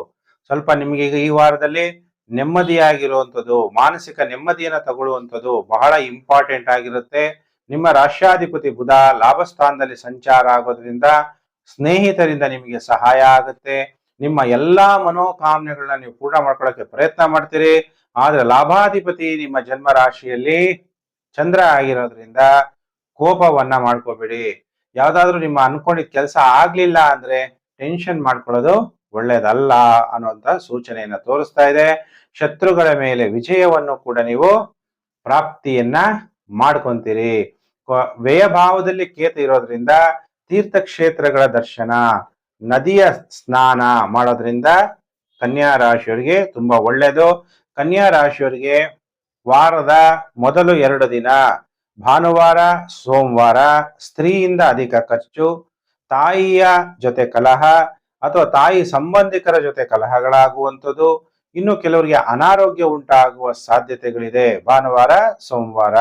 ಸ್ವಲ್ಪ ನಿಮಗೆ ಈಗ ಈ ವಾರದಲ್ಲಿ ನೆಮ್ಮದಿಯಾಗಿರುವಂಥದ್ದು, ಮಾನಸಿಕ ನೆಮ್ಮದಿಯನ್ನ ತಗೊಳ್ಳುವಂಥದ್ದು ಬಹಳ ಇಂಪಾರ್ಟೆಂಟ್ ಆಗಿರುತ್ತೆ. ನಿಮ್ಮ ರಾಷ್ಟ್ರಾಧಿಪತಿ ಬುಧ ಲಾಭಸ್ಥಾನದಲ್ಲಿ ಸಂಚಾರ ಆಗೋದ್ರಿಂದ ಸ್ನೇಹಿತರಿಂದ ನಿಮಗೆ ಸಹಾಯ ಆಗುತ್ತೆ. ನಿಮ್ಮ ಎಲ್ಲಾ ಮನೋಕಾಮನೆಗಳನ್ನ ನೀವು ಪೂರ್ಣ ಮಾಡ್ಕೊಳ್ಳೋಕೆ ಪ್ರಯತ್ನ ಮಾಡ್ತೀರಿ. ಆದ್ರೆ ಲಾಭಾಧಿಪತಿ ನಿಮ್ಮ ಜನ್ಮ ರಾಶಿಯಲ್ಲಿ ಚಂದ್ರ ಆಗಿರೋದ್ರಿಂದ ಕೋಪವನ್ನ ಮಾಡ್ಕೋಬೇಡಿ. ಯಾವ್ದಾದ್ರು ನಿಮ್ಮ ಅನ್ಕೊಂಡಿದ್ ಕೆಲಸ ಆಗ್ಲಿಲ್ಲ ಅಂದ್ರೆ ಟೆನ್ಷನ್ ಮಾಡ್ಕೊಳ್ಳೋದು ಒಳ್ಳೇದಲ್ಲ ಅನ್ನುವಂತ ಸೂಚನೆಯನ್ನ ತೋರಿಸ್ತಾ ಇದೆ. ಶತ್ರುಗಳ ಮೇಲೆ ವಿಜಯವನ್ನು ಕೂಡ ನೀವು ಪ್ರಾಪ್ತಿಯನ್ನ ಮಾಡ್ಕೊಂತೀರಿ. ವ್ಯಯಭಾವದಲ್ಲಿ ಕೇತು ಇರೋದ್ರಿಂದ ತೀರ್ಥಕ್ಷೇತ್ರಗಳ ದರ್ಶನ, ನದಿಯ ಸ್ನಾನ ಮಾಡೋದ್ರಿಂದ ಕನ್ಯಾ ರಾಶಿಯವರಿಗೆ ತುಂಬಾ ಒಳ್ಳೆಯದು. ಕನ್ಯಾ ರಾಶಿಯವರಿಗೆ ವಾರದ ಮೊದಲು 2 ದಿನ ಭಾನುವಾರ ಸೋಮವಾರ ಸ್ತ್ರೀಯಿಂದ ಅಧಿಕ ಖರ್ಚು, ತಾಯಿಯ ಜೊತೆ ಕಲಹ ಅಥವಾ ತಾಯಿ ಸಂಬಂಧಿಕರ ಜೊತೆ ಕಲಹಗಳಾಗುವಂಥದ್ದು, ಇನ್ನು ಕೆಲವರಿಗೆ ಅನಾರೋಗ್ಯ ಉಂಟಾಗುವ ಸಾಧ್ಯತೆಗಳಿದೆ ಭಾನುವಾರ ಸೋಮವಾರ.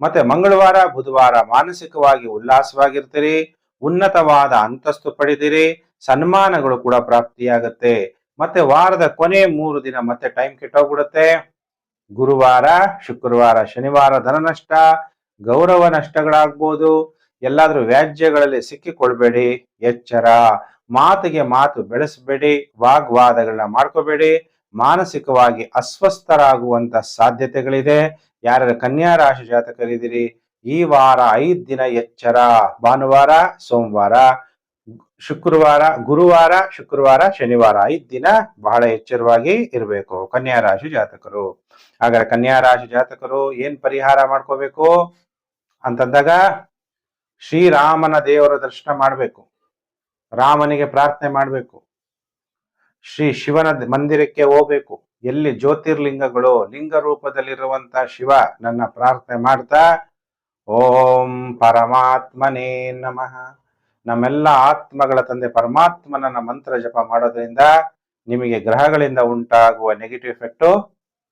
ಮತ್ತೆ ಮಂಗಳವಾರ ಬುಧವಾರ ಮಾನಸಿಕವಾಗಿ ಉಲ್ಲಾಸವಾಗಿರ್ತೀರಿ, ಉನ್ನತವಾದ ಅಂತಸ್ತು ಪಡೆದಿರಿ, ಸನ್ಮಾನಗಳು ಕೂಡ ಪ್ರಾಪ್ತಿಯಾಗುತ್ತೆ. ಮತ್ತೆ ವಾರದ ಕೊನೆ 3 ದಿನ ಮತ್ತೆ ಟೈಮ್ ಕೆಟ್ಟೋಗ್ಬಿಡುತ್ತೆ. ಗುರುವಾರ ಶುಕ್ರವಾರ ಶನಿವಾರ ಧನ ನಷ್ಟ, ಗೌರವ ನಷ್ಟಗಳಾಗ್ಬೋದು. ಎಲ್ಲಾದ್ರೂ ವ್ಯಾಜ್ಯಗಳಲ್ಲಿ ಸಿಕ್ಕಿಕೊಳ್ಬೇಡಿ, ಎಚ್ಚರ. ಮಾತಿಗೆ ಮಾತು ಬೆಳೆಸಬೇಡಿ, ವಾಗ್ವಾದಗಳನ್ನ ಮಾಡ್ಕೋಬೇಡಿ, ಮಾನಸಿಕವಾಗಿ ಅಸ್ವಸ್ಥರಾಗುವಂತ ಸಾಧ್ಯತೆಗಳಿದೆ. ಯಾರ ಕನ್ಯಾ ರಾಶಿ ಜಾತಕರಿದ್ದೀರಿ ಈ ವಾರ 5 ದಿನ ಎಚ್ಚರ. ಭಾನುವಾರ ಸೋಮವಾರ ಶುಕ್ರವಾರ ಗುರುವಾರ ಶುಕ್ರವಾರ ಶನಿವಾರ 5 ದಿನ ಬಹಳ ಎಚ್ಚರವಾಗಿ ಇರಬೇಕು ಕನ್ಯಾ ರಾಶಿ ಜಾತಕರು. ಹಾಗಾದ್ರೆ ಕನ್ಯಾ ರಾಶಿ ಜಾತಕರು ಏನ್ ಪರಿಹಾರ ಮಾಡ್ಕೋಬೇಕು ಅಂತಂದಾಗ, ಶ್ರೀರಾಮನ ದೇವರ ದರ್ಶನ ಮಾಡಬೇಕು, ರಾಮನಿಗೆ ಪ್ರಾರ್ಥನೆ ಮಾಡಬೇಕು, ಶ್ರೀ ಶಿವನ ಮಂದಿರಕ್ಕೆ ಹೋಗ್ಬೇಕು. ಎಲ್ಲಿ ಜ್ಯೋತಿರ್ಲಿಂಗಗಳು ಲಿಂಗ ರೂಪದಲ್ಲಿರುವಂತ ಶಿವ ನನ್ನ ಪ್ರಾರ್ಥನೆ ಮಾಡ್ತಾ ಓಂ ಪರಮಾತ್ಮನೇ ನಮಃ, ನಮ್ಮೆಲ್ಲ ಆತ್ಮಗಳ ತಂದೆ ಪರಮಾತ್ಮನ ಮಂತ್ರ ಜಪ ಮಾಡೋದ್ರಿಂದ ನಿಮಗೆ ಗ್ರಹಗಳಿಂದ ಉಂಟಾಗುವ ನೆಗೆಟಿವ್ ಎಫೆಕ್ಟ್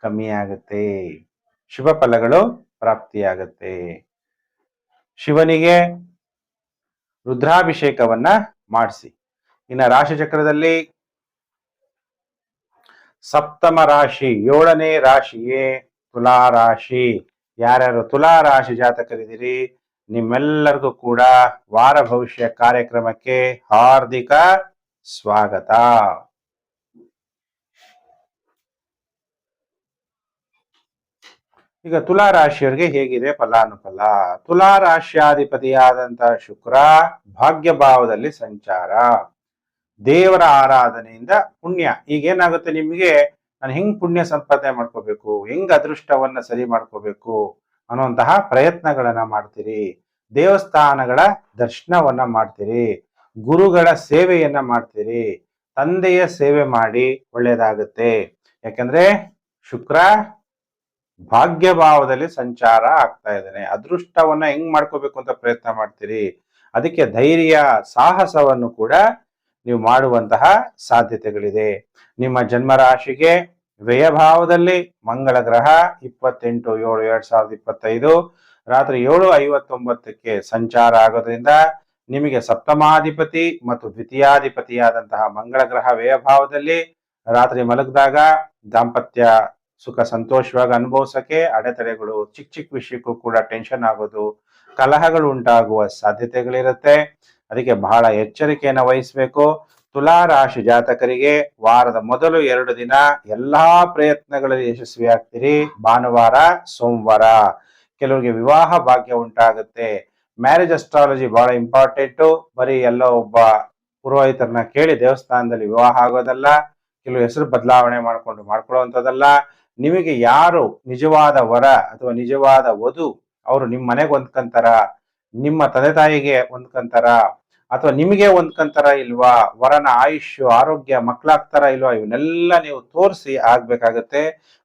ಕಮ್ಮಿ ಆಗುತ್ತೆ, ಶುಭ ಫಲಗಳು ಪ್ರಾಪ್ತಿಯಾಗುತ್ತೆ. ಶಿವನಿಗೆ ರುದ್ರಾಭಿಷೇಕವನ್ನ ಮಾಡಿಸಿ. ಇನ್ನು ರಾಶಿ ಚಕ್ರದಲ್ಲಿ ಸಪ್ತಮ ರಾಶಿ 7ನೇ ರಾಶಿಯೇ ತುಲಾ ರಾಶಿ. ಯಾರ್ಯಾರು ತುಲಾ ರಾಶಿ ಜಾತಕರಿದ್ದೀರಿ ನಿಮ್ಮೆಲ್ಲರಿಗೂ ಕೂಡ ವಾರ ಭವಿಷ್ಯ ಕಾರ್ಯಕ್ರಮಕ್ಕೆ ಹಾರ್ದಿಕ ಸ್ವಾಗತ. ಈಗ ತುಲಾ ರಾಶಿಯವರಿಗೆ ಹೇಗಿದೆ ಫಲಾನುಫಲ? ತುಲಾ ರಾಶ್ಯಾಧಿಪತಿಯಾದಂತಹ ಶುಕ್ರ ಭಾಗ್ಯ ಭಾವದಲ್ಲಿ ಸಂಚಾರ, ದೇವರ ಆರಾಧನೆಯಿಂದ ಪುಣ್ಯ. ಈಗ ಏನಾಗುತ್ತೆ ನಿಮಗೆ, ನಾನು ಹೆಂಗ್ ಪುಣ್ಯ ಸಂಪಾದನೆ ಮಾಡ್ಕೋಬೇಕು, ಹೆಂಗ್ ಅದೃಷ್ಟವನ್ನ ಸರಿ ಮಾಡ್ಕೋಬೇಕು ಅನ್ನುವಂತಹ ಪ್ರಯತ್ನಗಳನ್ನ ಮಾಡ್ತೀರಿ, ದೇವಸ್ಥಾನಗಳ ದರ್ಶನವನ್ನ ಮಾಡ್ತೀರಿ, ಗುರುಗಳ ಸೇವೆಯನ್ನ ಮಾಡ್ತೀರಿ, ತಂದೆಯ ಸೇವೆ ಮಾಡಿ ಒಳ್ಳೇದಾಗುತ್ತೆ. ಯಾಕಂದ್ರೆ ಶುಕ್ರ ಭಾಗ್ಯ ಭಾವದಲ್ಲಿ ಸಂಚಾರ ಆಗ್ತಾ ಇದ್ದಾನೆ. ಅದೃಷ್ಟವನ್ನ ಹೆಂಗ್ ಮಾಡ್ಕೋಬೇಕು ಅಂತ ಪ್ರಯತ್ನ ಮಾಡ್ತೀರಿ. ಅದಕ್ಕೆ ಧೈರ್ಯ ಸಾಹಸವನ್ನು ಕೂಡ ನೀವು ಮಾಡುವಂತಹ ಸಾಧ್ಯತೆಗಳಿದೆ. ನಿಮ್ಮ ಜನ್ಮ ರಾಶಿಗೆ ವ್ಯಯಭಾವದಲ್ಲಿ ಮಂಗಳ ಗ್ರಹ 28/7/2025 ರಾತ್ರಿ 7:59ಕ್ಕೆ ಸಂಚಾರ ಆಗೋದ್ರಿಂದ ನಿಮಗೆ ಸಪ್ತಮಾಧಿಪತಿ ಮತ್ತು ದ್ವಿತೀಯಾಧಿಪತಿಯಾದಂತಹ ಮಂಗಳ ಗ್ರಹ ವ್ಯಯಭಾವದಲ್ಲಿ ರಾತ್ರಿ ಮಲಗಿದಾಗ ದಾಂಪತ್ಯ ಸುಖ ಸಂತೋಷವಾಗಿ ಅನುಭವಿಸಕ್ಕೆ ಅಡೆತಡೆಗಳು, ಚಿಕ್ಕ ಚಿಕ್ಕ ವಿಷಯಕ್ಕೂ ಕೂಡ ಟೆನ್ಷನ್ ಆಗೋದು, ಕಲಹಗಳು ಉಂಟಾಗುವ ಸಾಧ್ಯತೆಗಳಿರುತ್ತೆ. ಅದಕ್ಕೆ ಬಹಳ ಎಚ್ಚರಿಕೆಯನ್ನು ವಹಿಸಬೇಕು. ತುಲಾ ರಾಶಿ ಜಾತಕರಿಗೆ ವಾರದ ಮೊದಲು 2 ದಿನ ಎಲ್ಲಾ ಪ್ರಯತ್ನಗಳಲ್ಲಿ ಯಶಸ್ವಿ ಆಗ್ತೀರಿ. ಭಾನುವಾರ ಸೋಮವಾರ ಕೆಲವರಿಗೆ ವಿವಾಹ ಭಾಗ್ಯ ಉಂಟಾಗುತ್ತೆ. ಮ್ಯಾರೇಜ್ ಅಸ್ಟ್ರಾಲಜಿ ಬಹಳ ಇಂಪಾರ್ಟೆಂಟು. ಬರೀ ಎಲ್ಲೋ ಒಬ್ಬ ಪುರೋಹಿತರನ್ನ ಕೇಳಿ ದೇವಸ್ಥಾನದಲ್ಲಿ ವಿವಾಹ ಆಗೋದಲ್ಲ, ಕೆಲವು ಹೆಸರು ಬದಲಾವಣೆ ಮಾಡ್ಕೊಳ್ಳುವಂಥದ್ದಲ್ಲ. ನಿಮಗೆ ಯಾರು ನಿಜವಾದ ವರ ಅಥವಾ ನಿಜವಾದ ವಧು ಅವರು ನಿಮ್ಮ ಮನೆಗೆ ಹೊಂದ್ಕಂತಾರ, ನಿಮ್ಮ ತಂದೆ ತಾಯಿಗೆ ಹೊಂದ್ಕಂತಾರ, ಅಥವಾ ನಿಮಗೆ ಹೊಂದ್ಕಂತಾರ ಇಲ್ವಾ, ವರನ ಆಯುಷ್ಯ ಆರೋಗ್ಯ ಮಕ್ಕಳಾಗ್ತಾರ ಇಲ್ವಾ, ಇವನ್ನೆಲ್ಲ ನೀವು ತೋರಿಸಿ ಆಗ್ಬೇಕಾಗತ್ತೆ.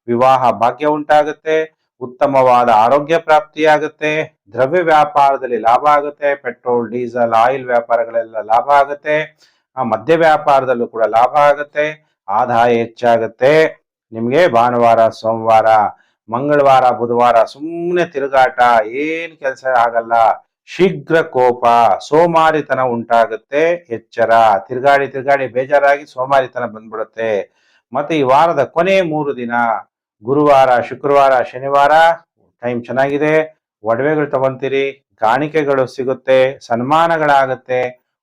ವಿವಾಹ ಭಾಗ್ಯ ಉಂಟಾಗುತ್ತೆ, ಉತ್ತಮವಾದ ಆರೋಗ್ಯ ಪ್ರಾಪ್ತಿಯಾಗುತ್ತೆ, ದ್ರವ್ಯ ವ್ಯಾಪಾರದಲ್ಲಿ ಲಾಭ ಆಗುತ್ತೆ, ಪೆಟ್ರೋಲ್ ಡೀಸೆಲ್ ಆಯಿಲ್ ವ್ಯಾಪಾರಗಳೆಲ್ಲ ಲಾಭ ಆಗುತ್ತೆ, ಮದ್ಯ ವ್ಯಾಪಾರದಲ್ಲೂ ಕೂಡ ಲಾಭ ಆಗುತ್ತೆ, ಆದಾಯ ಹೆಚ್ಚಾಗುತ್ತೆ. ನಿಮ್ಗೆ ಭಾನುವಾರ ಸೋಮವಾರ ಮಂಗಳವಾರ ಬುಧವಾರ ಸುಮ್ಮನೆ ತಿರುಗಾಟ, ಏನ್ ಕೆಲಸ ಆಗಲ್ಲ, ಶೀಘ್ರ ಕೋಪ ಸೋಮಾರಿತನ ಉಂಟಾಗುತ್ತೆ. ಎಚ್ಚರ. ತಿರುಗಾಡಿ ಬೇಜಾರಾಗಿ ಸೋಮಾರಿತನ ಬಂದ್ಬಿಡುತ್ತೆ. ಮತ್ತೆ ಈ ವಾರದ ಕೊನೆ 3 ದಿನ ಗುರುವಾರ ಶುಕ್ರವಾರ ಶನಿವಾರ ಟೈಮ್ ಚೆನ್ನಾಗಿದೆ. ಒಡವೆಗಳು ತಗೊಂತೀರಿ, ಕಾಣಿಕೆಗಳು ಸಿಗುತ್ತೆ, ಸನ್ಮಾನಗಳಾಗುತ್ತೆ,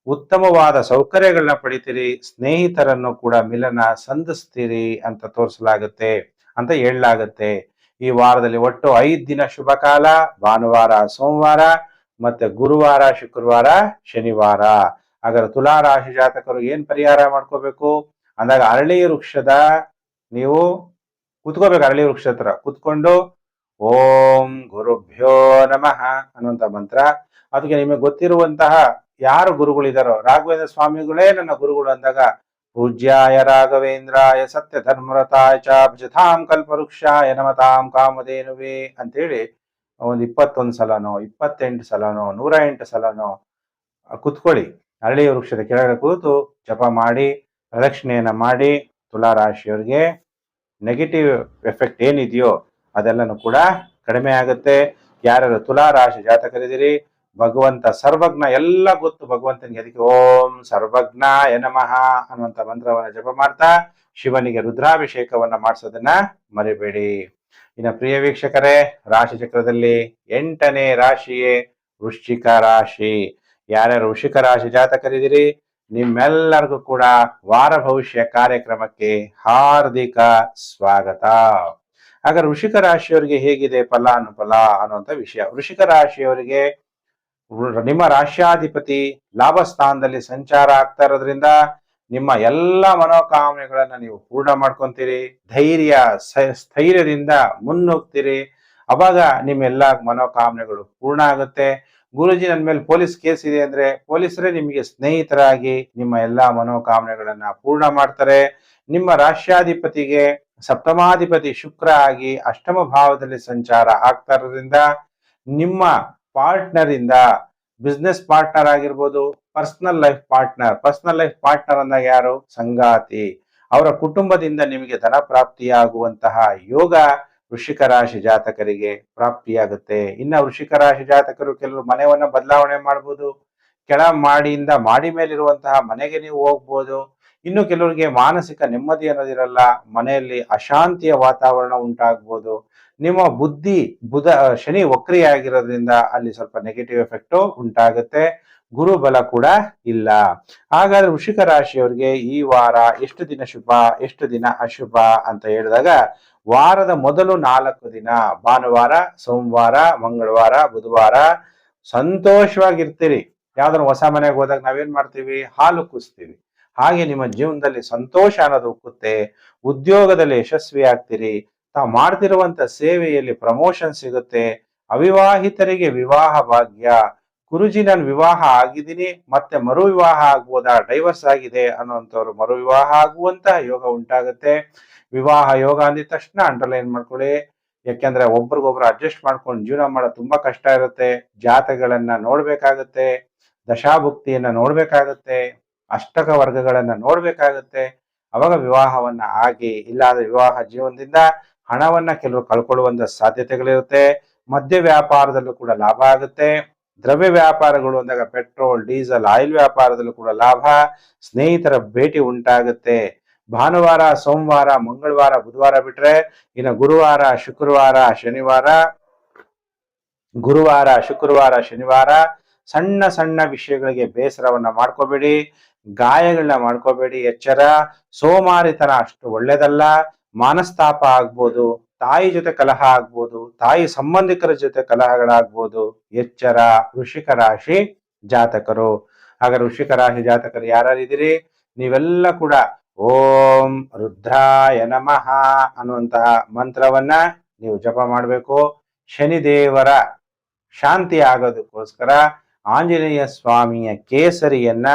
ಉತ್ತಮವಾದ ಸೌಕರ್ಯಗಳನ್ನ ಪಡಿತೀರಿ, ಸ್ನೇಹಿತರನ್ನು ಕೂಡ ಮಿಲನ ಸಂಧಿಸ್ತೀರಿ ಅಂತ ತೋರಿಸಲಾಗುತ್ತೆ ಅಂತ ಹೇಳಲಾಗುತ್ತೆ. ಈ ವಾರದಲ್ಲಿ ಒಟ್ಟು 5 ದಿನ ಶುಭ ಕಾಲ, ಭಾನುವಾರ ಸೋಮವಾರ ಮತ್ತೆ ಗುರುವಾರ ಶುಕ್ರವಾರ ಶನಿವಾರ. ಹಾಗಾದ್ರೆ ತುಲಾ ರಾಶಿ ಜಾತಕರು ಏನ್ ಪರಿಹಾರ ಮಾಡ್ಕೋಬೇಕು ಅಂದಾಗ, ಅರಳಿ ವೃಕ್ಷದ ನೀವು ಕುತ್ಕೋಬೇಕು, ಅರಳಿ ವೃಕ್ಷ ಹತ್ರ ಕುತ್ಕೊಂಡು ಓಂ ಗುರುಭ್ಯೋ ನಮಃ ಅನ್ನುವಂತ ಮಂತ್ರ, ಅದಕ್ಕೆ ನಿಮಗೆ ಗೊತ್ತಿರುವಂತಹ ಯಾರು ಗುರುಗಳಿದಾರೋ, ರಾಘವೇಂದ್ರ ಸ್ವಾಮಿಗಳೇ ನನ್ನ ಗುರುಗಳು ಅಂದಾಗ ಪೂಜ್ಯಾಯ ರಾಘವೇಂದ್ರಾಯ ಸತ್ಯ ಧರ್ಮರತಾಯ ಚ ಭಜತಾಂ ಕಲ್ಪವೃಕ್ಷಾಯ ನಮತಾಂ ಕಾಮಧೇನುವೆ ಅಂತೇಳಿ ಒಂದು 21 ಸಲನೋ 28 ಸಲನೋ 108 ಸಲನೋ ಕುತ್ಕೊಳ್ಳಿ. ಅರಳಿ ವೃಕ್ಷದ ಕೆಳಗಡೆ ಕೂತು ಜಪ ಮಾಡಿ ಪ್ರದಕ್ಷಿಣೆಯನ್ನ ಮಾಡಿ ತುಲಾ ರಾಶಿಯವರಿಗೆ ನೆಗೆಟಿವ್ ಎಫೆಕ್ಟ್ ಏನಿದೆಯೋ ಅದೆಲ್ಲನೂ ಕೂಡ ಕಡಿಮೆ ಆಗುತ್ತೆ. ಯಾರ್ಯಾರು ತುಲಾ ರಾಶಿ ಜಾತಕರಿದ್ದೀರಿ, ಭಗವಂತ ಸರ್ವಜ್ಞ ಎಲ್ಲ ಗೊತ್ತು ಭಗವಂತನಿಗೆ, ಅದಕ್ಕೆ ಓಂ ಸರ್ವಜ್ಞಾಯ ನಮಃ ಅನ್ನುವಂಥ ಮಂತ್ರವನ್ನ ಜಪ ಮಾಡ್ತಾ ಶಿವನಿಗೆ ರುದ್ರಾಭಿಷೇಕವನ್ನ ಮಾಡಿಸೋದನ್ನ ಮರಿಬೇಡಿ. ಇನ್ನು ಪ್ರಿಯ ವೀಕ್ಷಕರೇ, ರಾಶಿ ಚಕ್ರದಲ್ಲಿ 8ನೇ ರಾಶಿಯೇ ವೃಶ್ಚಿಕ ರಾಶಿ. ಯಾರ್ಯಾರು ವೃಶ್ಚಿಕ ರಾಶಿ ಜಾತಕರಿದ್ದೀರಿ, ನಿಮ್ಮೆಲ್ಲರಿಗೂ ಕೂಡ ವಾರ ಭವಿಷ್ಯ ಕಾರ್ಯಕ್ರಮಕ್ಕೆ ಹಾರ್ದಿಕ ಸ್ವಾಗತ. ಹಾಗಾದ್ರೆ ವೃಶ್ಚಿಕ ರಾಶಿಯವರಿಗೆ ಹೇಗಿದೆ ಫಲಾನುಫಲ ಅನ್ನುವಂಥ ವಿಷಯ. ವೃಶ್ಚಿಕ ರಾಶಿಯವರಿಗೆ ನಿಮ್ಮ ರಾಶ್ಯಾಧಿಪತಿ ಲಾಭ ಸ್ಥಾನದಲ್ಲಿ ಸಂಚಾರ ಆಗ್ತಾ ಇರೋದ್ರಿಂದ ನಿಮ್ಮ ಎಲ್ಲ ಮನೋಕಾಮನೆಗಳನ್ನ ನೀವು ಪೂರ್ಣ ಮಾಡ್ಕೊಂತೀರಿ. ಸ್ಥೈರ್ಯದಿಂದ ಮುನ್ನುಗ್ತೀರಿ. ಅವಾಗ ನಿಮ್ಮೆಲ್ಲ ಮನೋಕಾಮನೆಗಳು ಪೂರ್ಣ ಆಗುತ್ತೆ. ಗುರುಜಿ ನನ್ನ ಮೇಲೆ ಪೊಲೀಸ್ ಕೇಸ್ ಇದೆ ಅಂದ್ರೆ ಪೊಲೀಸರೇ ನಿಮಗೆ ಸ್ನೇಹಿತರಾಗಿ ನಿಮ್ಮ ಎಲ್ಲಾ ಮನೋಕಾಮನೆಗಳನ್ನ ಪೂರ್ಣ ಮಾಡ್ತಾರೆ. ನಿಮ್ಮ ರಾಶ್ಯಾಧಿಪತಿಗೆ ಸಪ್ತಮಾಧಿಪತಿ ಶುಕ್ರ ಆಗಿ ಅಷ್ಟಮ ಭಾವದಲ್ಲಿ ಸಂಚಾರ ಆಗ್ತಾ ಇರೋದ್ರಿಂದ ನಿಮ್ಮ ಪಾರ್ಟ್ನರ್ ಇಂದ, ಬಿಸ್ನೆಸ್ ಪಾರ್ಟ್ನರ್ ಆಗಿರ್ಬೋದು, ಪರ್ಸನಲ್ ಲೈಫ್ ಪಾರ್ಟ್ನರ್ ಅಂದಾಗ ಯಾರು, ಸಂಗಾತಿ, ಅವರ ಕುಟುಂಬದಿಂದ ನಿಮಗೆ ಧನ ಪ್ರಾಪ್ತಿಯಾಗುವಂತಹ ಯೋಗ ವೃಶ್ಚಿಕ ರಾಶಿ ಜಾತಕರಿಗೆ ಪ್ರಾಪ್ತಿಯಾಗುತ್ತೆ. ಇನ್ನ ವೃಶ್ಚಿಕ ರಾಶಿ ಜಾತಕರು ಕೆಲವರು ಮನೆಯನ್ನ ಬದಲಾವಣೆ ಮಾಡ್ಬೋದು, ಕೆಳ ಮಾಡಿಯಿಂದ ಮಾಡಿ ಮೇಲಿರುವಂತಹ ಮನೆಗೆ ನೀವು ಹೋಗ್ಬೋದು. ಇನ್ನು ಕೆಲವರಿಗೆ ಮಾನಸಿಕ ನೆಮ್ಮದಿ ಅನ್ನೋದಿರಲ್ಲ, ಮನೆಯಲ್ಲಿ ಅಶಾಂತಿಯ ವಾತಾವರಣ ಉಂಟಾಗ್ಬೋದು. ನಿಮ್ಮ ಬುದ್ಧಿ ಶನಿ ವಕ್ರಿ ಆಗಿರೋದ್ರಿಂದ ಅಲ್ಲಿ ಸ್ವಲ್ಪ ನೆಗೆಟಿವ್ ಎಫೆಕ್ಟ್ ಉಂಟಾಗುತ್ತೆ. ಗುರು ಬಲ ಕೂಡ ಇಲ್ಲ. ಹಾಗಾದ್ರೆ ವೃಶ್ಚಿಕ ರಾಶಿಯವರಿಗೆ ಈ ವಾರ ಎಷ್ಟು ದಿನ ಶುಭ, ಎಷ್ಟು ದಿನ ಅಶುಭ ಅಂತ ಹೇಳಿದಾಗ, ವಾರದ ಮೊದಲು 4 ದಿನ ಭಾನುವಾರ, ಸೋಮವಾರ, ಮಂಗಳವಾರ, ಬುಧವಾರ ಸಂತೋಷವಾಗಿರ್ತೀರಿ. ಯಾವ್ದಾದ್ರು ಹೊಸ ಮನೆಗೆ ಹೋದಾಗ ನಾವೇನ್ ಮಾಡ್ತೀವಿ, ಹಾಲು ಕುಸ್ತೀವಿ. ಹಾಗೆ ನಿಮ್ಮ ಜೀವನದಲ್ಲಿ ಸಂತೋಷ ಅನ್ನೋದು ಉಕ್ಕುತ್ತೆ. ಉದ್ಯೋಗದಲ್ಲಿ ಯಶಸ್ವಿ ಆಗ್ತೀರಿ. ತಾವು ಮಾಡ್ತಿರುವಂತ ಸೇವೆಯಲ್ಲಿ ಪ್ರಮೋಷನ್ ಸಿಗುತ್ತೆ. ಅವಿವಾಹಿತರಿಗೆ ವಿವಾಹ ಭಾಗ್ಯ. ಗುರುಜಿ ನಾನು ವಿವಾಹ ಆಗಿದ್ದೀನಿ, ಮತ್ತೆ ಮರು ವಿವಾಹ ಆಗ್ಬೋದಾ, ಡೈವರ್ಸ್ ಆಗಿದೆ ಅನ್ನುವಂಥವ್ರು ಮರು ವಿವಾಹ ಆಗುವಂತಹ ಯೋಗ ಉಂಟಾಗುತ್ತೆ. ವಿವಾಹ ಯೋಗ ಅಂದಿದ ತಕ್ಷಣ ಅಂಡರ್ಲೈನ್ ಮಾಡ್ಕೊಳ್ಳಿ. ಯಾಕೆಂದ್ರೆ ಒಬ್ರಿಗೊಬ್ರು ಅಡ್ಜಸ್ಟ್ ಮಾಡ್ಕೊಂಡು ಜೀವನ ಮಾಡೋದು ತುಂಬಾ ಕಷ್ಟ ಇರುತ್ತೆ. ಜಾತಕಗಳನ್ನ ನೋಡ್ಬೇಕಾಗತ್ತೆ, ದಶಾಭುಕ್ತಿಯನ್ನ ನೋಡ್ಬೇಕಾಗತ್ತೆ, ಅಷ್ಟಕ ವರ್ಗಗಳನ್ನ ನೋಡ್ಬೇಕಾಗತ್ತೆ. ಅವಾಗ ವಿವಾಹವನ್ನ ಆಗಿ, ಇಲ್ಲಾಂದ್ರೆ ವಿವಾಹ ಜೀವನದಿಂದ ಹಣವನ್ನ ಕೆಲವರು ಕಳ್ಕೊಳ್ಳುವಂತ ಸಾಧ್ಯತೆಗಳಿರುತ್ತೆ. ಮದ್ಯ ವ್ಯಾಪಾರದಲ್ಲೂ ಕೂಡ ಲಾಭ ಆಗುತ್ತೆ. ದ್ರವ್ಯ ವ್ಯಾಪಾರಗಳು ಅಂದಾಗ ಪೆಟ್ರೋಲ್, ಡೀಸೆಲ್, ಆಯಿಲ್ ವ್ಯಾಪಾರದಲ್ಲೂ ಕೂಡ ಲಾಭ. ಸ್ನೇಹಿತರ ಭೇಟಿ ಉಂಟಾಗುತ್ತೆ. ಭಾನುವಾರ, ಸೋಮವಾರ, ಮಂಗಳವಾರ, ಬುಧವಾರ ಬಿಟ್ರೆ ಇನ್ನು ಗುರುವಾರ, ಶುಕ್ರವಾರ, ಶನಿವಾರ ಸಣ್ಣ ಸಣ್ಣ ವಿಷಯಗಳಿಗೆ ಬೇಸರವನ್ನ ಮಾಡ್ಕೋಬೇಡಿ, ಗಾಯಗಳನ್ನ ಮಾಡ್ಕೋಬೇಡಿ. ಎಚ್ಚರ. ಸೋಮಾರಿತನ ಅಷ್ಟು ಒಳ್ಳೇದಲ್ಲ. ಮಾನಸ್ತಾಪ ಆಗ್ಬೋದು, ತಾಯಿ ಜೊತೆ ಕಲಹ ಆಗ್ಬೋದು, ತಾಯಿ ಸಂಬಂಧಿಕರ ಜೊತೆ ಕಲಹಗಳಾಗ್ಬೋದು. ಎಚ್ಚರ ವೃಶ್ಚಿಕ ರಾಶಿ ಜಾತಕರು. ಹಾಗಾದ್ರೆ ವೃಶ್ಚಿಕ ರಾಶಿ ಜಾತಕರು ಯಾರಿದ್ದೀರಿ, ನೀವೆಲ್ಲ ಕೂಡ ಓಂ ರುದ್ರಾಯ ನಮಃ ಅನ್ನುವಂತಹ ಮಂತ್ರವನ್ನ ನೀವು ಜಪ ಮಾಡಬೇಕು. ಶನಿದೇವರ ಶಾಂತಿ ಆಗೋದಕ್ಕೋಸ್ಕರ ಆಂಜನೇಯ ಸ್ವಾಮಿಯ ಕೇಸರಿಯನ್ನ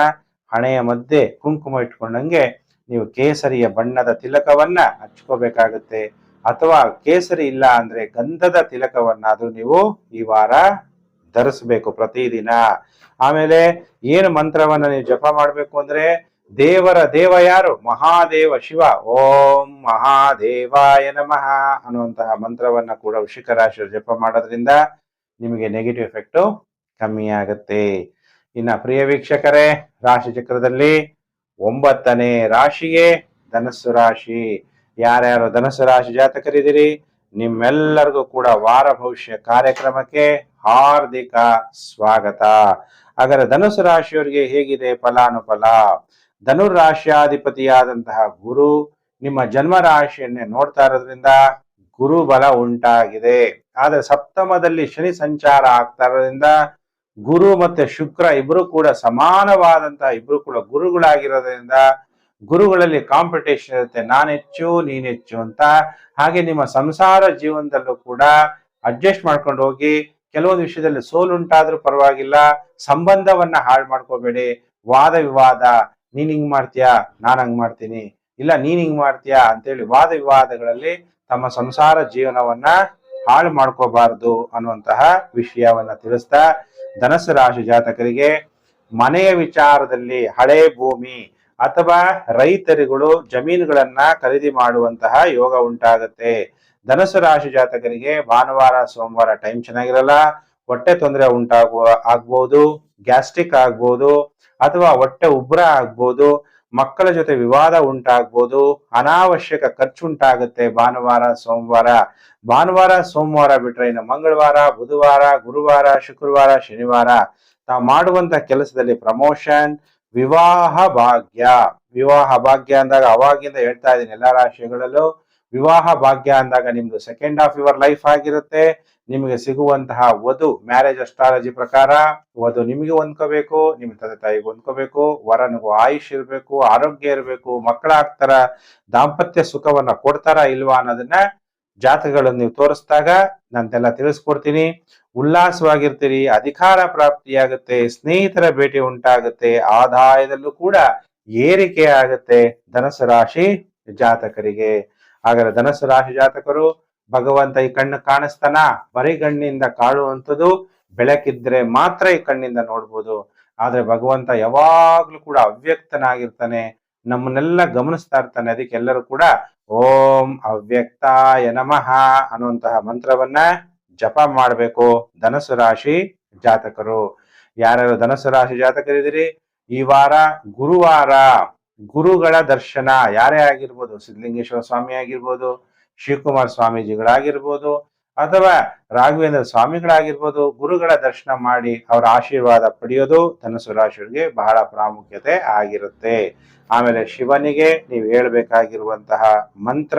ಹಣೆಯ ಮಧ್ಯೆ ಕುಂಕುಮ ಇಟ್ಕೊಂಡಂಗೆ ನೀವು ಕೇಸರಿಯ ಬಣ್ಣದ ತಿಲಕವನ್ನ ಹಚ್ಕೋಬೇಕಾಗುತ್ತೆ. ಅಥವಾ ಕೇಸರಿ ಇಲ್ಲ ಅಂದ್ರೆ ಗಂಧದ ತಿಲಕವನ್ನಾದ್ರೂ ನೀವು ಈ ವಾರ ಧರಿಸಬೇಕು ಪ್ರತಿದಿನ. ಆಮೇಲೆ ಏನು ಮಂತ್ರವನ್ನ ನೀವು ಜಪ ಮಾಡ್ಬೇಕು ಅಂದ್ರೆ, ದೇವರ ದೇವ ಯಾರು, ಮಹಾದೇವ ಶಿವ. ಓಂ ಮಹಾದೇವಾಯ ನಮಃ ಅನ್ನುವಂತಹ ಮಂತ್ರವನ್ನ ಕೂಡ ವೃಶ್ಚಿಕ ರಾಶಿಯವರು ಜಪ ಮಾಡೋದ್ರಿಂದ ನಿಮಗೆ ನೆಗೆಟಿವ್ ಎಫೆಕ್ಟ್ ಕಮ್ಮಿ ಆಗುತ್ತೆ. ಇನ್ನ ಪ್ರಿಯ ವೀಕ್ಷಕರೇ, ರಾಶಿ ಚಕ್ರದಲ್ಲಿ 9ನೇ ರಾಶಿಯೇ ಧನಸ್ಸು ರಾಶಿ. ಯಾರ್ಯಾರು ಧನಸ್ಸು ರಾಶಿ ಜಾತಕರಿದ್ದೀರಿ, ನಿಮ್ಮೆಲ್ಲರಿಗೂ ಕೂಡ ವಾರ ಭವಿಷ್ಯ ಕಾರ್ಯಕ್ರಮಕ್ಕೆ ಹಾರ್ದಿಕ ಸ್ವಾಗತ. ಹಾಗಾದ್ರೆ ಧನುಸು ರಾಶಿಯವರಿಗೆ ಹೇಗಿದೆ ಫಲಾನುಫಲ? ಧನುರಾಶ್ಯಾಧಿಪತಿಯಾದಂತಹ ಗುರು ನಿಮ್ಮ ಜನ್ಮ ರಾಶಿಯನ್ನೇ ನೋಡ್ತಾ ಇರೋದ್ರಿಂದ ಗುರು ಬಲ ಉಂಟಾಗಿದೆ. ಆದ್ರೆ ಸಪ್ತಮದಲ್ಲಿ ಶನಿ ಸಂಚಾರ ಆಗ್ತಾ ಇರೋದ್ರಿಂದ ಗುರು ಮತ್ತೆ ಶುಕ್ರ ಇಬ್ರು ಕೂಡ ಸಮಾನವಾದಂತಹ, ಇಬ್ರು ಕೂಡ ಗುರುಗಳಾಗಿರೋದ್ರಿಂದ ಗುರುಗಳಲ್ಲಿ ಕಾಂಪಿಟೇಷನ್ ಇರುತ್ತೆ, ನಾನೆಚ್ಚು ನೀನೆಚ್ಚು ಅಂತ. ಹಾಗೆ ನಿಮ್ಮ ಸಂಸಾರ ಜೀವನದಲ್ಲೂ ಕೂಡ ಅಡ್ಜಸ್ಟ್ ಮಾಡ್ಕೊಂಡು ಹೋಗಿ. ಕೆಲವೊಂದು ವಿಷಯದಲ್ಲಿ ಸೋಲುಂಟಾದ್ರೂ ಪರವಾಗಿಲ್ಲ, ಸಂಬಂಧವನ್ನ ಹಾಳು ಮಾಡ್ಕೋಬೇಡಿ. ವಾದ ವಿವಾದ, ನೀನ್ ಹಿಂಗ್ ಮಾಡ್ತೀಯಾ, ನಾನ್ ಹಂಗ್ ಮಾಡ್ತೀನಿ, ಇಲ್ಲ ನೀನ್ ಹಿಂಗ್ ಮಾಡ್ತೀಯಾ ಅಂತೇಳಿ ವಾದ ವಿವಾದಗಳಲ್ಲಿ ತಮ್ಮ ಸಂಸಾರ ಜೀವನವನ್ನ ಹಾಳು ಮಾಡ್ಕೋಬಾರದು ಅನ್ನುವಂತಹ ವಿಷಯವನ್ನ ತಿಳಿಸ್ತಾ, ಧನಸ್ಸು ರಾಶಿ ಜಾತಕರಿಗೆ ಮನೆಯ ವಿಚಾರದಲ್ಲಿ ಹಳೆ ಭೂಮಿ ಅಥವಾ ರೈತರುಗಳು ಜಮೀನುಗಳನ್ನ ಖರೀದಿ ಮಾಡುವಂತಹ ಯೋಗ ಉಂಟಾಗುತ್ತೆ. ಧನಸ್ಸು ರಾಶಿ ಜಾತಕರಿಗೆ ಭಾನುವಾರ ಸೋಮವಾರ ಟೈಮ್ ಚೆನ್ನಾಗಿರಲ್ಲ. ಹೊಟ್ಟೆ ತೊಂದರೆ ಆಗ್ಬಹುದು, ಗ್ಯಾಸ್ಟ್ರಿಕ್ ಆಗ್ಬಹುದು, ಅಥವಾ ಹೊಟ್ಟೆ ಉಬ್ರ ಆಗ್ಬಹುದು, ಮಕ್ಕಳ ಜೊತೆ ವಿವಾದ ಉಂಟಾಗ್ಬೋದು, ಅನಾವಶ್ಯಕ ಖರ್ಚು ಉಂಟಾಗುತ್ತೆ ಭಾನುವಾರ ಸೋಮವಾರ ಬಿಟ್ರೆ ಇನ್ನು ಮಂಗಳವಾರ, ಬುಧವಾರ, ಗುರುವಾರ, ಶುಕ್ರವಾರ, ಶನಿವಾರ ತಾವು ಮಾಡುವಂತ ಕೆಲಸದಲ್ಲಿ ಪ್ರಮೋಷನ್, ವಿವಾಹ ಭಾಗ್ಯ ಅಂದಾಗ ಅವಾಗಿಂದ ಹೇಳ್ತಾ ಇದ್ದೀನಿ ಎಲ್ಲಾ ರಾಶಿಗಳಲ್ಲೂ ವಿವಾಹ ಭಾಗ್ಯ ಅಂದಾಗ ನಿಮ್ದು ಸೆಕೆಂಡ್ ಆಫ್ ಯುವರ್ ಲೈಫ್ ಆಗಿರುತ್ತೆ. ನಿಮಗೆ ಸಿಗುವಂತಹ ವಧು ಮ್ಯಾರೇಜ್ ಅಸ್ಟ್ರಾಲಜಿ ಪ್ರಕಾರ ವಧು ನಿಮಗೆ ಹೊಂದ್ಕೋಬೇಕು, ನಿಮ್ಮ ತಂದೆ ತಾಯಿಗೆ ಹೊಂದ್ಕೋಬೇಕು, ವರನಿಗೂ ಆಯುಷ್ ಇರಬೇಕು, ಆರೋಗ್ಯ ಇರಬೇಕು, ಮಕ್ಕಳಾಗ್ತಾರ, ದಾಂಪತ್ಯ ಸುಖವನ್ನ ಕೊಡ್ತಾರ ಇಲ್ವಾ ಅನ್ನೋದನ್ನ ಜಾತಕಗಳನ್ನು ನೀವು ತೋರಿಸಿದಾಗ ನಾನೆಲ್ಲ ತಿಳಿಸ್ಕೊಡ್ತೀನಿ. ಉಲ್ಲಾಸವಾಗಿರ್ತೀರಿ, ಅಧಿಕಾರ ಪ್ರಾಪ್ತಿಯಾಗುತ್ತೆ, ಸ್ನೇಹಿತರ ಭೇಟಿ ಉಂಟಾಗುತ್ತೆ, ಆದಾಯದಲ್ಲೂ ಕೂಡ ಏರಿಕೆ ಆಗುತ್ತೆ ಧನಸ್ಸು ರಾಶಿ ಜಾತಕರಿಗೆ. ಹಾಗಾದ್ರೆ ಧನಸ್ಸು ರಾಶಿ ಜಾತಕರು, ಭಗವಂತ ಈ ಕಣ್ಣು ಕಾಣಿಸ್ತಾನ, ಬರಿಗಣ್ಣಿಂದ ಕಾಣುವಂಥದ್ದು, ಬೆಳಕಿದ್ರೆ ಮಾತ್ರ ಈ ಕಣ್ಣಿಂದ ನೋಡ್ಬೋದು. ಆದ್ರೆ ಭಗವಂತ ಯಾವಾಗ್ಲೂ ಕೂಡ ಅವ್ಯಕ್ತನಾಗಿರ್ತಾನೆ, ನಮ್ಮನ್ನೆಲ್ಲ ಗಮನಿಸ್ತಾ ಇರ್ತಾನೆ. ಅದಕ್ಕೆ ಎಲ್ಲರೂ ಕೂಡ ಓಂ ಅವ್ಯಕ್ತಾಯ ನಮಃ ಅನ್ನುವಂತಹ ಮಂತ್ರವನ್ನ ಜಪ ಮಾಡಬೇಕು ಧನಸ್ಸು ರಾಶಿ ಜಾತಕರು. ಯಾರ್ಯಾರು ಧನಸ್ಸು ರಾಶಿ ಜಾತಕರಿದ್ದೀರಿ, ಈ ವಾರ ಗುರುವಾರ ಗುರುಗಳ ದರ್ಶನ ಯಾರೇ ಆಗಿರ್ಬೋದು, ಸಿದ್ಧಲಿಂಗೇಶ್ವರ ಸ್ವಾಮಿ ಆಗಿರ್ಬೋದು, ಶಿವಕುಮಾರ ಸ್ವಾಮೀಜಿಗಳಾಗಿರ್ಬೋದು, ಅಥವಾ ರಾಘವೇಂದ್ರ ಸ್ವಾಮಿಗಳಾಗಿರ್ಬೋದು, ಗುರುಗಳ ದರ್ಶನ ಮಾಡಿ ಅವರ ಆಶೀರ್ವಾದ ಪಡೆಯೋದು ಧನಸ್ಸು ರಾಶಿಯವರಿಗೆ ಬಹಳ ಪ್ರಾಮುಖ್ಯತೆ ಆಗಿರುತ್ತೆ. ಆಮೇಲೆ ಶಿವನಿಗೆ ನೀವು ಹೇಳ್ಬೇಕಾಗಿರುವಂತಹ ಮಂತ್ರ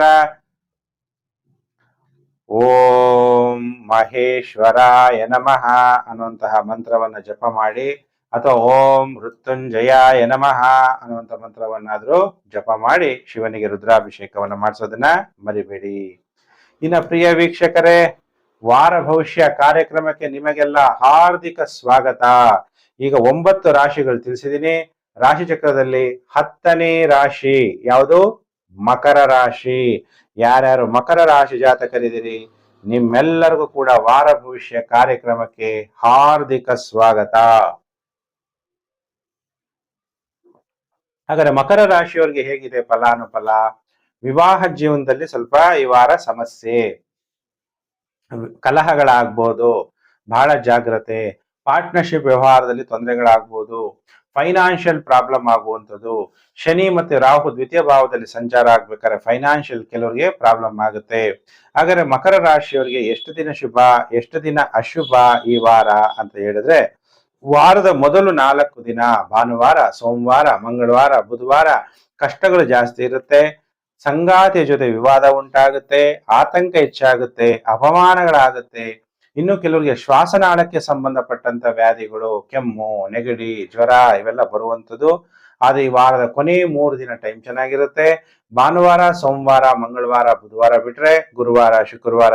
ಓಂ ಮಹೇಶ್ವರಾಯ ನಮಃ ಅನ್ನುವಂತಹ ಮಂತ್ರವನ್ನ ಜಪ ಮಾಡಿ, ಅಥವಾ ಓಂ ಮೃತ್ಯುಂಜಯಾಯ ನಮಃ ಅನ್ನುವಂಥ ಮಂತ್ರವನ್ನಾದ್ರೂ ಜಪ ಮಾಡಿ ಶಿವನಿಗೆ ರುದ್ರಾಭಿಷೇಕವನ್ನ ಮಾಡಿಸೋದನ್ನ ಮರಿಬೇಡಿ. ಇನ್ನ ಪ್ರಿಯ ವೀಕ್ಷಕರೇ, ವಾರ ಭವಿಷ್ಯ ಕಾರ್ಯಕ್ರಮಕ್ಕೆ ನಿಮಗೆಲ್ಲ ಹಾರ್ದಿಕ ಸ್ವಾಗತ. ಈಗ 9 ರಾಶಿಗಳು ತಿಳಿಸಿದ್ದೀನಿ. ರಾಶಿ ಚಕ್ರದಲ್ಲಿ 10ನೇ ರಾಶಿ ಯಾವುದು? ಮಕರ ರಾಶಿ. ಯಾರ್ಯಾರು ಮಕರ ರಾಶಿ ಜಾತಕರಿದ್ದೀರಿ, ನಿಮ್ಮೆಲ್ಲರಿಗೂ ಕೂಡ ವಾರ ಭವಿಷ್ಯ ಕಾರ್ಯಕ್ರಮಕ್ಕೆ ಹಾರ್ದಿಕ ಸ್ವಾಗತ. ಹಾಗಾದ್ರೆ ಮಕರ ರಾಶಿಯವರಿಗೆ ಹೇಗಿದೆ ಫಲಾನುಫಲ? ವಿವಾಹ ಜೀವನದಲ್ಲಿ ಸ್ವಲ್ಪ ಈ ವಾರ ಸಮಸ್ಯೆ, ಕಲಹಗಳಾಗ್ಬೋದು, ಬಹಳ ಜಾಗ್ರತೆ. ಪಾರ್ಟ್ನರ್ಶಿಪ್ ವ್ಯವಹಾರದಲ್ಲಿ ತೊಂದರೆಗಳಾಗ್ಬೋದು, ಫೈನಾನ್ಷಿಯಲ್ ಪ್ರಾಬ್ಲಮ್ ಆಗುವಂಥದ್ದು. ಶನಿ ಮತ್ತೆ ರಾಹು ದ್ವಿತೀಯ ಭಾವದಲ್ಲಿ ಸಂಚಾರ ಆಗ್ಬೇಕಾದ್ರೆ ಫೈನಾನ್ಷಿಯಲ್ ಕೆಲವರಿಗೆ ಪ್ರಾಬ್ಲಮ್ ಆಗುತ್ತೆ. ಹಾಗಾದ್ರೆ ಮಕರ ರಾಶಿಯವರಿಗೆ ಎಷ್ಟು ದಿನ ಶುಭ, ಎಷ್ಟು ದಿನ ಅಶುಭ ಈ ವಾರ ಅಂತ ಹೇಳಿದ್ರೆ, ವಾರದ ಮೊದಲು 4 ದಿನ ಭಾನುವಾರ, ಸೋಮವಾರ, ಮಂಗಳವಾರ, ಬುಧವಾರ ಕಷ್ಟಗಳು ಜಾಸ್ತಿ ಇರುತ್ತೆ. ಸಂಗಾತಿಯ ಜೊತೆ ವಿವಾದ ಉಂಟಾಗುತ್ತೆ, ಆತಂಕ ಹೆಚ್ಚಾಗುತ್ತೆ, ಅಪಮಾನಗಳಾಗುತ್ತೆ. ಇನ್ನು ಕೆಲವರಿಗೆ ಶ್ವಾಸನಾಳಕ್ಕೆ ಸಂಬಂಧಪಟ್ಟಂತ ವ್ಯಾಧಿಗಳು, ಕೆಮ್ಮು, ನೆಗಡಿ, ಜ್ವರ ಇವೆಲ್ಲ ಬರುವಂಥದ್ದು. ಆದ್ರೆ ಈ ವಾರದ ಕೊನೆ 3 ದಿನ ಟೈಮ್ ಚೆನ್ನಾಗಿರುತ್ತೆ. ಭಾನುವಾರ, ಸೋಮವಾರ, ಮಂಗಳವಾರ, ಬುಧವಾರ ಬಿಟ್ರೆ ಗುರುವಾರ, ಶುಕ್ರವಾರ,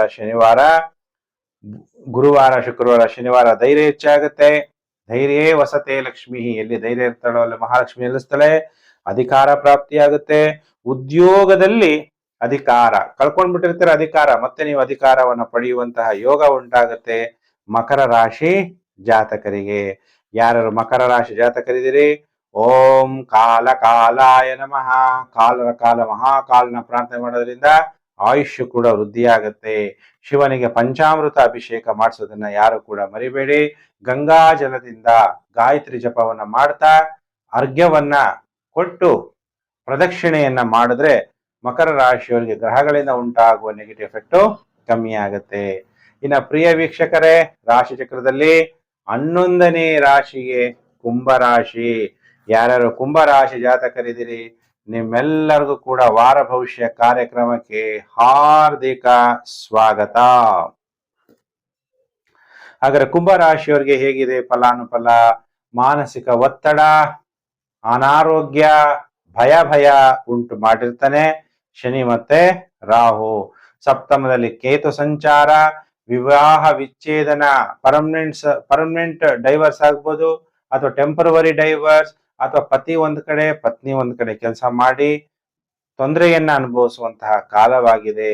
ಶನಿವಾರ ಧೈರ್ಯ ಹೆಚ್ಚಾಗುತ್ತೆ. ಧೈರ್ಯವೇ ವಸತೆ ಲಕ್ಷ್ಮಿ, ಎಲ್ಲಿ ಧೈರ್ಯ ಇರ್ತಾಳೋ ಅಲ್ಲಿ ಮಹಾಲಕ್ಷ್ಮಿ ನೆಲೆಸ್ತಾಳೆ. ಅಧಿಕಾರ ಪ್ರಾಪ್ತಿಯಾಗುತ್ತೆ. ಉದ್ಯೋಗದಲ್ಲಿ ಅಧಿಕಾರ ಕಳ್ಕೊಂಡ್ಬಿಟ್ಟಿರ್ತೀರ, ಅಧಿಕಾರ ಮತ್ತೆ ನೀವು ಅಧಿಕಾರವನ್ನ ಪಡೆಯುವಂತಹ ಯೋಗ ಉಂಟಾಗುತ್ತೆ ಮಕರ ರಾಶಿ ಜಾತಕರಿಗೆ. ಯಾರು ಮಕರ ರಾಶಿ ಜಾತಕರಿದ್ದೀರಿ, ಓಂ ಕಾಲಾಯ ನಮಃ. ಕಾಲ ಮಹಾಕಾಲನ ಪ್ರಾರ್ಥನೆ ಮಾಡೋದ್ರಿಂದ ಆಯುಷ್ಯ ಕೂಡ ವೃದ್ಧಿಯಾಗುತ್ತೆ. ಶಿವನಿಗೆ ಪಂಚಾಮೃತ ಅಭಿಷೇಕ ಮಾಡಿಸೋದನ್ನ ಯಾರು ಕೂಡ ಮರಿಬೇಡಿ. ಗಂಗಾ ಜಲದಿಂದ ಗಾಯತ್ರಿ ಜಪವನ್ನ ಮಾಡ್ತಾ ಅರ್ಘ್ಯವನ್ನ ಕೊಟ್ಟು ಪ್ರದಕ್ಷಿಣೆಯನ್ನ ಮಾಡಿದ್ರೆ ಮಕರ ರಾಶಿಯವರಿಗೆ ಗ್ರಹಗಳಿಂದ ಉಂಟಾಗುವ ನೆಗೆಟಿವ್ ಎಫೆಕ್ಟ್ ಕಮ್ಮಿ ಆಗುತ್ತೆ. ಇನ್ನ ಪ್ರಿಯ ವೀಕ್ಷಕರೇ, ರಾಶಿ ಚಕ್ರದಲ್ಲಿ 11ನೇ ರಾಶಿಗೆ ಕುಂಭರಾಶಿ. ಯಾರ್ಯಾರು ಕುಂಭರಾಶಿ ಜಾತಕರಿದ್ದೀರಿ, ನಿಮ್ಮೆಲ್ಲರಿಗೂ ಕೂಡ ವಾರ ಭವಿಷ್ಯ ಕಾರ್ಯಕ್ರಮಕ್ಕೆ ಹಾರ್ದಿಕ ಸ್ವಾಗತ. ಹಾಗಾದ್ರೆ ಕುಂಭರಾಶಿಯವರಿಗೆ ಹೇಗಿದೆ ಫಲಾನುಫಲ? ಮಾನಸಿಕ ಒತ್ತಡ, ಅನಾರೋಗ್ಯ, ಭಯ ಉಂಟು ಮಾಡಿರ್ತಾನೆ ಶನಿ ಮತ್ತೆ ರಾಹು. ಸಪ್ತಮದಲ್ಲಿ ಕೇತು ಸಂಚಾರ, ವಿವಾಹ ವಿಚ್ಛೇದನ, ಪರ್ಮನೆಂಟ್ ಡೈವರ್ಸ್ ಆಗ್ಬೋದು, ಅಥವಾ ಟೆಂಪರವರಿ ಡೈವರ್ಸ್, ಅಥವಾ ಪತಿ ಒಂದ್ ಕಡೆ ಪತ್ನಿ ಒಂದ್ ಕಡೆ ಕೆಲಸ ಮಾಡಿ ತೊಂದರೆಯನ್ನ ಅನುಭವಿಸುವಂತಹ ಕಾಲವಾಗಿದೆ.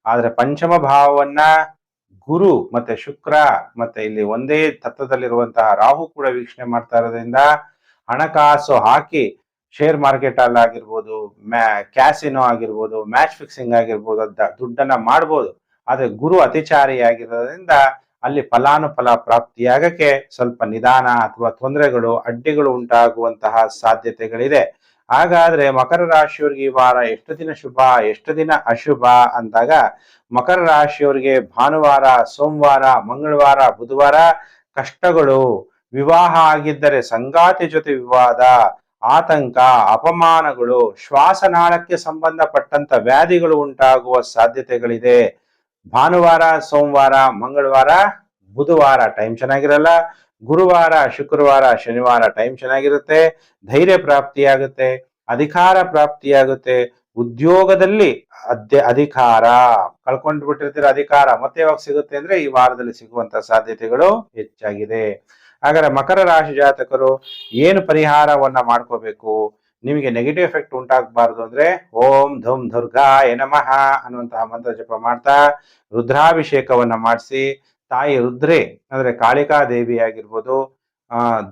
ಆದ್ರೆ ಪಂಚಮ ಭಾವವನ್ನ ಗುರು ಮತ್ತೆ ಶುಕ್ರ ಮತ್ತೆ ಇಲ್ಲಿ ಒಂದೇ ತತ್ವದಲ್ಲಿರುವಂತಹ ರಾಹು ಕೂಡ ವೀಕ್ಷಣೆ ಮಾಡ್ತಾ ಇರೋದ್ರಿಂದ ಹಣಕಾಸು ಹಾಕಿ ಶೇರ್ ಮಾರ್ಕೆಟ್ ಅಲ್ಲಿ ಆಗಿರ್ಬೋದು, ಕ್ಯಾಸಿನೋ ಆಗಿರ್ಬೋದು, ಮ್ಯಾಚ್ ಫಿಕ್ಸಿಂಗ್ ಆಗಿರ್ಬೋದು, ದುಡ್ಡನ್ನ ಮಾಡ್ಬೋದು. ಆದ್ರೆ ಗುರು ಅತಿಚಾರಿಯಾಗಿರೋದ್ರಿಂದ ಅಲ್ಲಿ ಫಲಾನುಫಲ ಪ್ರಾಪ್ತಿಯಾಗಕ್ಕೆ ಸ್ವಲ್ಪ ನಿಧಾನ ಅಥವಾ ತೊಂದರೆಗಳು, ಅಡ್ಡಿಗಳು ಉಂಟಾಗುವಂತಹ ಸಾಧ್ಯತೆಗಳಿದೆ. ಹಾಗಾದ್ರೆ ಮಕರ ರಾಶಿಯವರಿಗೆ ಈ ವಾರ ಎಷ್ಟು ದಿನ ಶುಭ, ಎಷ್ಟು ದಿನ ಅಶುಭ ಅಂದಾಗ, ಮಕರ ರಾಶಿಯವರಿಗೆ ಭಾನುವಾರ, ಸೋಮವಾರ, ಮಂಗಳವಾರ, ಬುಧವಾರ ಕಷ್ಟಗಳು, ವಿವಾಹ ಆಗಿದ್ದರೆ ಸಂಗಾತಿ ಜೊತೆ ವಿವಾದ, ಆತಂಕ, ಅಪಮಾನಗಳು, ಶ್ವಾಸನಾಳಕ್ಕೆ ಸಂಬಂಧಪಟ್ಟಂತ ವ್ಯಾಧಿಗಳು ಉಂಟಾಗುವ ಸಾಧ್ಯತೆಗಳಿದೆ. ಭಾನುವಾರ, ಸೋಮವಾರ, ಮಂಗಳವಾರ, ಬುಧವಾರ ಟೈಮ್ ಚೆನ್ನಾಗಿರಲ್ಲ. ಗುರುವಾರ, ಶುಕ್ರವಾರ, ಶನಿವಾರ ಟೈಮ್ ಚೆನ್ನಾಗಿರುತ್ತೆ. ಧೈರ್ಯ ಪ್ರಾಪ್ತಿಯಾಗುತ್ತೆ, ಅಧಿಕಾರ ಪ್ರಾಪ್ತಿಯಾಗುತ್ತೆ. ಉದ್ಯೋಗದಲ್ಲಿ ಅಧಿಕಾರ ಕಳ್ಕೊಂಡು ಬಿಟ್ಟಿರ್ತೀರ, ಅಧಿಕಾರ ಮತ್ತೆ ಯಾವಾಗ ಸಿಗುತ್ತೆ ಅಂದ್ರೆ ಈ ವಾರದಲ್ಲಿ ಸಿಗುವಂತ ಸಾಧ್ಯತೆಗಳು ಹೆಚ್ಚಾಗಿದೆ. ಹಾಗಾದ್ರೆ ಮಕರ ರಾಶಿ ಜಾತಕರು ಏನು ಪರಿಹಾರವನ್ನ ಮಾಡ್ಕೋಬೇಕು, ನಿಮಗೆ ನೆಗೆಟಿವ್ ಎಫೆಕ್ಟ್ ಉಂಟಾಗಬಾರ್ದು ಅಂದ್ರೆ ಓಂ ಧುಮ್ ದುರ್ಗಾಯ ನಮಃ ಅನ್ನುವಂತಹ ಮಂತ್ರ ಜಪ ಮಾಡ್ತಾ ರುದ್ರಾಭಿಷೇಕವನ್ನ ಮಾಡಿಸಿ, ತಾಯಿ ರುದ್ರೆ ಅಂದ್ರೆ ಕಾಳಿಕಾ ದೇವಿ ಆಗಿರ್ಬೋದು,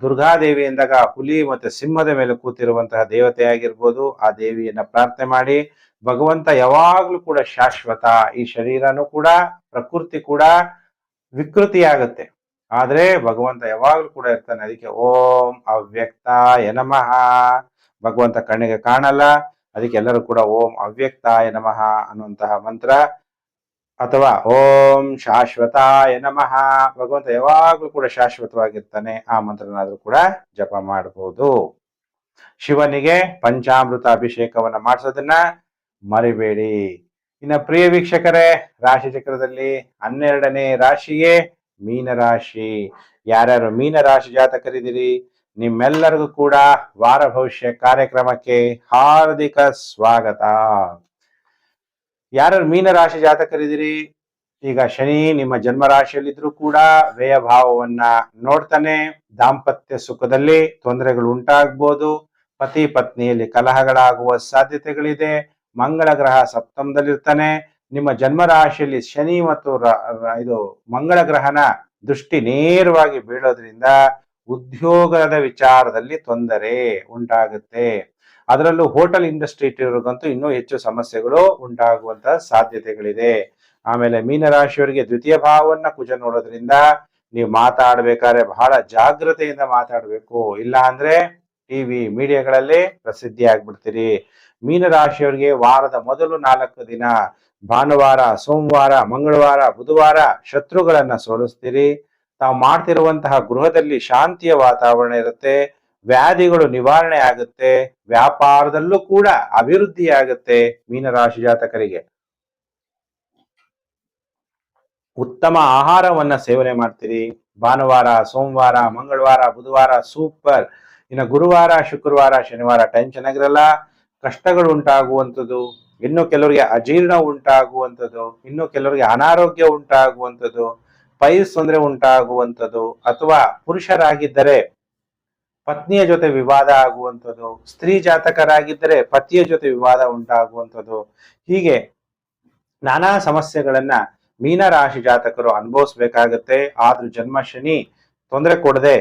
ದುರ್ಗಾದೇವಿ ಎಂದಾಗ ಹುಲಿ ಮತ್ತೆ ಸಿಂಹದ ಮೇಲೆ ಕೂತಿರುವಂತಹ ದೇವತೆ ಆಗಿರ್ಬೋದು, ಆ ದೇವಿಯನ್ನ ಪ್ರಾರ್ಥನೆ ಮಾಡಿ, ಭಗವಂತ ಯಾವಾಗ್ಲೂ ಕೂಡ ಶಾಶ್ವತ, ಈ ಶರೀರನೂ ಕೂಡ ಪ್ರಕೃತಿ ಕೂಡ ವಿಕೃತಿಯಾಗುತ್ತೆ, ಆದ್ರೆ ಭಗವಂತ ಯಾವಾಗ್ಲೂ ಕೂಡ ಇರ್ತಾನೆ. ಅದಕ್ಕೆ ಓಂ ಅವ್ಯಕ್ತಾಯ ನಮಃ, ಭಗವಂತ ಕಣ್ಣಿಗೆ ಕಾಣಲ್ಲ, ಅದಕ್ಕೆ ಎಲ್ಲರೂ ಕೂಡ ಓಂ ಅವ್ಯಕ್ತಾಯ ನಮಃ ಅನ್ನುವಂತಹ ಮಂತ್ರ, ಅಥವಾ ಓಂ ಶಾಶ್ವತಾಯ ನಮಃ, ಭಗವಂತ ಯಾವಾಗ್ಲೂ ಕೂಡ ಶಾಶ್ವತವಾಗಿರ್ತಾನೆ, ಆ ಮಂತ್ರನಾದ್ರೂ ಕೂಡ ಜಪ ಮಾಡಬಹುದು. ಶಿವನಿಗೆ ಪಂಚಾಮೃತ ಅಭಿಷೇಕವನ್ನ ಮಾಡಿಸೋದನ್ನ ಮರಿಬೇಡಿ. ಇನ್ನ ಪ್ರಿಯ ವೀಕ್ಷಕರೇ, ರಾಶಿ ಚಕ್ರದಲ್ಲಿ 12ನೇ ರಾಶಿಯೇ ಮೀನರಾಶಿ. ಯಾರ್ಯಾರು ಮೀನರಾಶಿ ಜಾತಕರಿದ್ದೀರಿ, ನಿಮ್ಮೆಲ್ಲರಿಗೂ ಕೂಡ ವಾರ ಭವಿಷ್ಯ ಕಾರ್ಯಕ್ರಮಕ್ಕೆ ಹಾರ್ದಿಕ ಸ್ವಾಗತ. ಯಾರ್ಯಾರು ಮೀನರಾಶಿ ಜಾತಕರಿದ್ದೀರಿ, ಈಗ ಶನಿ ನಿಮ್ಮ ಜನ್ಮ ರಾಶಿಯಲ್ಲಿದ್ರೂ ಕೂಡ ವ್ಯಯ ಭಾವವನ್ನ ನೋಡ್ತಾನೆ. ದಾಂಪತ್ಯ ಸುಖದಲ್ಲಿ ತೊಂದರೆಗಳು ಉಂಟಾಗ್ಬೋದು, ಪತಿ ಪತ್ನಿಯಲ್ಲಿ ಕಲಹಗಳಾಗುವ ಸಾಧ್ಯತೆಗಳಿದೆ. ಮಂಗಳ ಗ್ರಹ ಸಪ್ತಮದಲ್ಲಿರ್ತಾನೆ. ನಿಮ್ಮ ಜನ್ಮ ರಾಶಿಯಲ್ಲಿ ಶನಿ ಮತ್ತು ಇದು ಮಂಗಳ ಗ್ರಹನ ದೃಷ್ಟಿ ನೇರವಾಗಿ ಬೀಳೋದ್ರಿಂದ ಉದ್ಯೋಗದ ವಿಚಾರದಲ್ಲಿ ತೊಂದರೆ ಉಂಟಾಗುತ್ತೆ. ಅದರಲ್ಲೂ ಹೋಟೆಲ್ ಇಂಡಸ್ಟ್ರಿ ಇಟ್ಟಿರೋರ್ಗಂತೂ ಇನ್ನೂ ಹೆಚ್ಚು ಸಮಸ್ಯೆಗಳು ಉಂಟಾಗುವಂತಹ ಸಾಧ್ಯತೆಗಳಿದೆ. ಆಮೇಲೆ ಮೀನರಾಶಿಯವರಿಗೆ ದ್ವಿತೀಯ ಭಾವವನ್ನ ಕುಜ ನೋಡೋದ್ರಿಂದ ನೀವು ಮಾತಾಡ್ಬೇಕಾದ್ರೆ ಬಹಳ ಜಾಗ್ರತೆಯಿಂದ ಮಾತಾಡ್ಬೇಕು, ಇಲ್ಲ ಅಂದ್ರೆ ಟಿವಿ ಮೀಡಿಯಾಗಳಲ್ಲಿ ಪ್ರಸಿದ್ಧಿ ಆಗ್ಬಿಡ್ತೀರಿ. ಮೀನರಾಶಿಯವರಿಗೆ ವಾರದ ಮೊದಲು 4 ದಿನ ಭಾನುವಾರ, ಸೋಮವಾರ, ಮಂಗಳವಾರ, ಬುಧವಾರ ಶತ್ರುಗಳನ್ನ ಸೋಲಿಸ್ತೀರಿ. ತಾವು ಮಾಡ್ತಿರುವಂತಹ ಗೃಹದಲ್ಲಿ ಶಾಂತಿಯ ವಾತಾವರಣ ಇರುತ್ತೆ, ವ್ಯಾಧಿಗಳು ನಿವಾರಣೆ ಆಗುತ್ತೆ, ವ್ಯಾಪಾರದಲ್ಲೂ ಕೂಡ ಅಭಿವೃದ್ಧಿ ಆಗುತ್ತೆ. ಮೀನರಾಶಿ ಜಾತಕರಿಗೆ ಉತ್ತಮ ಆಹಾರವನ್ನ ಸೇವನೆ ಮಾಡ್ತೀರಿ. ಭಾನುವಾರ, ಸೋಮವಾರ, ಮಂಗಳವಾರ, ಬುಧವಾರ ಸೂಪರ್. ಇನ್ನು ಗುರುವಾರ, ಶುಕ್ರವಾರ, ಶನಿವಾರ ಟೈಮ್ ಚೆನ್ನಾಗಿರಲ್ಲ, ಕಷ್ಟಗಳು ಉಂಟಾಗುವಂಥದ್ದು, ಇನ್ನು ಕೆಲವರಿಗೆ ಅಜೀರ್ಣ ಉಂಟಾಗುವಂಥದ್ದು, ಇನ್ನು ಕೆಲವರಿಗೆ ಅನಾರೋಗ್ಯ ಉಂಟಾಗುವಂಥದ್ದು, ಪೈಲ್ಸ್ ತೊಂದರೆ ಉಂಟಾಗುವಂಥದ್ದು, ಅಥವಾ ಪುರುಷರಾಗಿದ್ದರೆ ಪತ್ನಿಯ ಜೊತೆ ವಿವಾದ ಆಗುವಂಥದ್ದು, ಸ್ತ್ರೀ ಜಾತಕರಾಗಿದ್ದರೆ ಪತಿಯ ಜೊತೆ ವಿವಾದ ಉಂಟಾಗುವಂಥದ್ದು, ಹೀಗೆ ನಾನಾ ಸಮಸ್ಯೆಗಳನ್ನ ಮೀನರಾಶಿ ಜಾತಕರು ಅನುಭವಿಸ್ಬೇಕಾಗತ್ತೆ. ಆದ್ರೂ ಜನ್ಮ ಶನಿ ತೊಂದರೆ ಕೊಡದೆ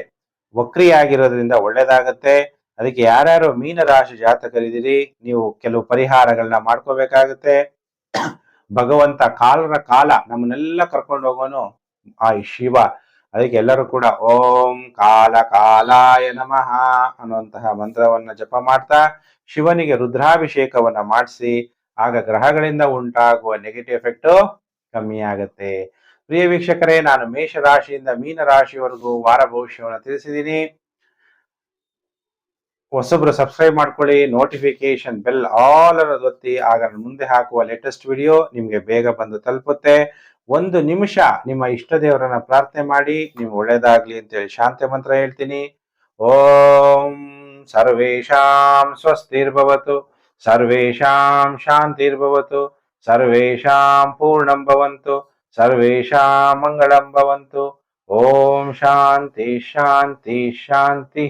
ವಕ್ರಿಯಾಗಿರೋದ್ರಿಂದ ಒಳ್ಳೇದಾಗತ್ತೆ. ಅದಕ್ಕೆ ಯಾರ್ಯಾರು ಮೀನರಾಶಿ ಜಾತಕರಿದ್ದೀರಿ, ನೀವು ಕೆಲವು ಪರಿಹಾರಗಳನ್ನ ಮಾಡ್ಕೋಬೇಕಾಗತ್ತೆ. ಭಗವಂತ ಕಾಲ ನಮ್ಮನ್ನೆಲ್ಲ ಕರ್ಕೊಂಡು ಹೋಗೋನು ಆ ಶಿವ. ಅದಕ್ಕೆ ಎಲ್ಲರೂ ಕೂಡ ಓಂ ಕಾಲಾಯ ನಮಃ ಅನ್ನುವಂತಹ ಮಂತ್ರವನ್ನ ಜಪ ಮಾಡ್ತಾ ಶಿವನಿಗೆ ರುದ್ರಾಭಿಷೇಕವನ್ನ ಮಾಡಿಸಿ, ಆಗ ಗ್ರಹಗಳಿಂದ ಉಂಟಾಗುವ ನೆಗೆಟಿವ್ ಎಫೆಕ್ಟ್ ಕಮ್ಮಿ ಆಗತ್ತೆ. ಪ್ರಿಯ ವೀಕ್ಷಕರೇ, ನಾನು ಮೇಷರಾಶಿಯಿಂದ ಮೀನರಾಶಿವರೆಗೂ ವಾರ ಭವಿಷ್ಯವನ್ನು ತಿಳಿಸಿದ್ದೀನಿ. ಹೊಸಬ್ರು ಸಬ್ಸ್ಕ್ರೈಬ್ ಮಾಡ್ಕೊಳ್ಳಿ, ನೋಟಿಫಿಕೇಶನ್ ಬೆಲ್ ಆಲ್ ಅನ್ನೋದು ಒತ್ತಿ, ಆಗ ಮುಂದೆ ಹಾಕುವ ಲೇಟೆಸ್ಟ್ ವಿಡಿಯೋ ನಿಮ್ಗೆ ಬೇಗ ಬಂದು ತಲುಪುತ್ತೆ. 1 ನಿಮಿಷ ನಿಮ್ಮ ಇಷ್ಟ ದೇವರನ್ನ ಪ್ರಾರ್ಥನೆ ಮಾಡಿ, ನಿಮ್ಗೆ ಒಳ್ಳೇದಾಗ್ಲಿ ಅಂತೇಳಿ ಶಾಂತಿ ಮಂತ್ರ ಹೇಳ್ತೀನಿ. ಓಂ ಸರ್ವೇಷಾಂ ಸ್ವಸ್ತಿರ್ಭವತು, ಸರ್ವೇಷಾಂ ಶಾಂತಿರ್ಭವತು, ಸರ್ವೇಷಾಂ ಪೂರ್ಣಂ ಭವಂತು, ಸರ್ವೇಷಾಂ ಮಂಗಳಂ ಭವಂತು. ಓಂ ಶಾಂತಿ ಶಾಂತಿ ಶಾಂತಿ.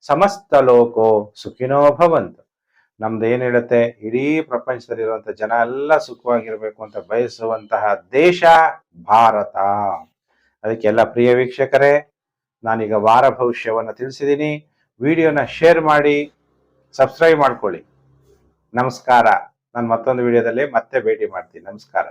ಸಮಸ್ತ ಲೋಕೋ ಸುಖಿನೋ ಭವಂತು. ನಮ್ದು ಏನ್ ಹೇಳುತ್ತೆ, ಇಡೀ ಪ್ರಪಂಚದಲ್ಲಿರುವಂತಹ ಜನ ಎಲ್ಲ ಸುಖವಾಗಿರ್ಬೇಕು ಅಂತ ಬಯಸುವಂತಹ ದೇಶ ಭಾರತ. ಅದಕ್ಕೆಲ್ಲ ಪ್ರಿಯ ವೀಕ್ಷಕರೇ, ನಾನೀಗ ವಾರ ಭವಿಷ್ಯವನ್ನು ತಿಳಿಸಿದ್ದೀನಿ. ವಿಡಿಯೋನ ಶೇರ್ ಮಾಡಿ, ಸಬ್ಸ್ಕ್ರೈಬ್ ಮಾಡ್ಕೊಳ್ಳಿ. ನಮಸ್ಕಾರ. ನಾನು ಮತ್ತೊಂದು ವಿಡಿಯೋದಲ್ಲಿ ಮತ್ತೆ ಭೇಟಿ ಮಾಡ್ತೀನಿ. ನಮಸ್ಕಾರ.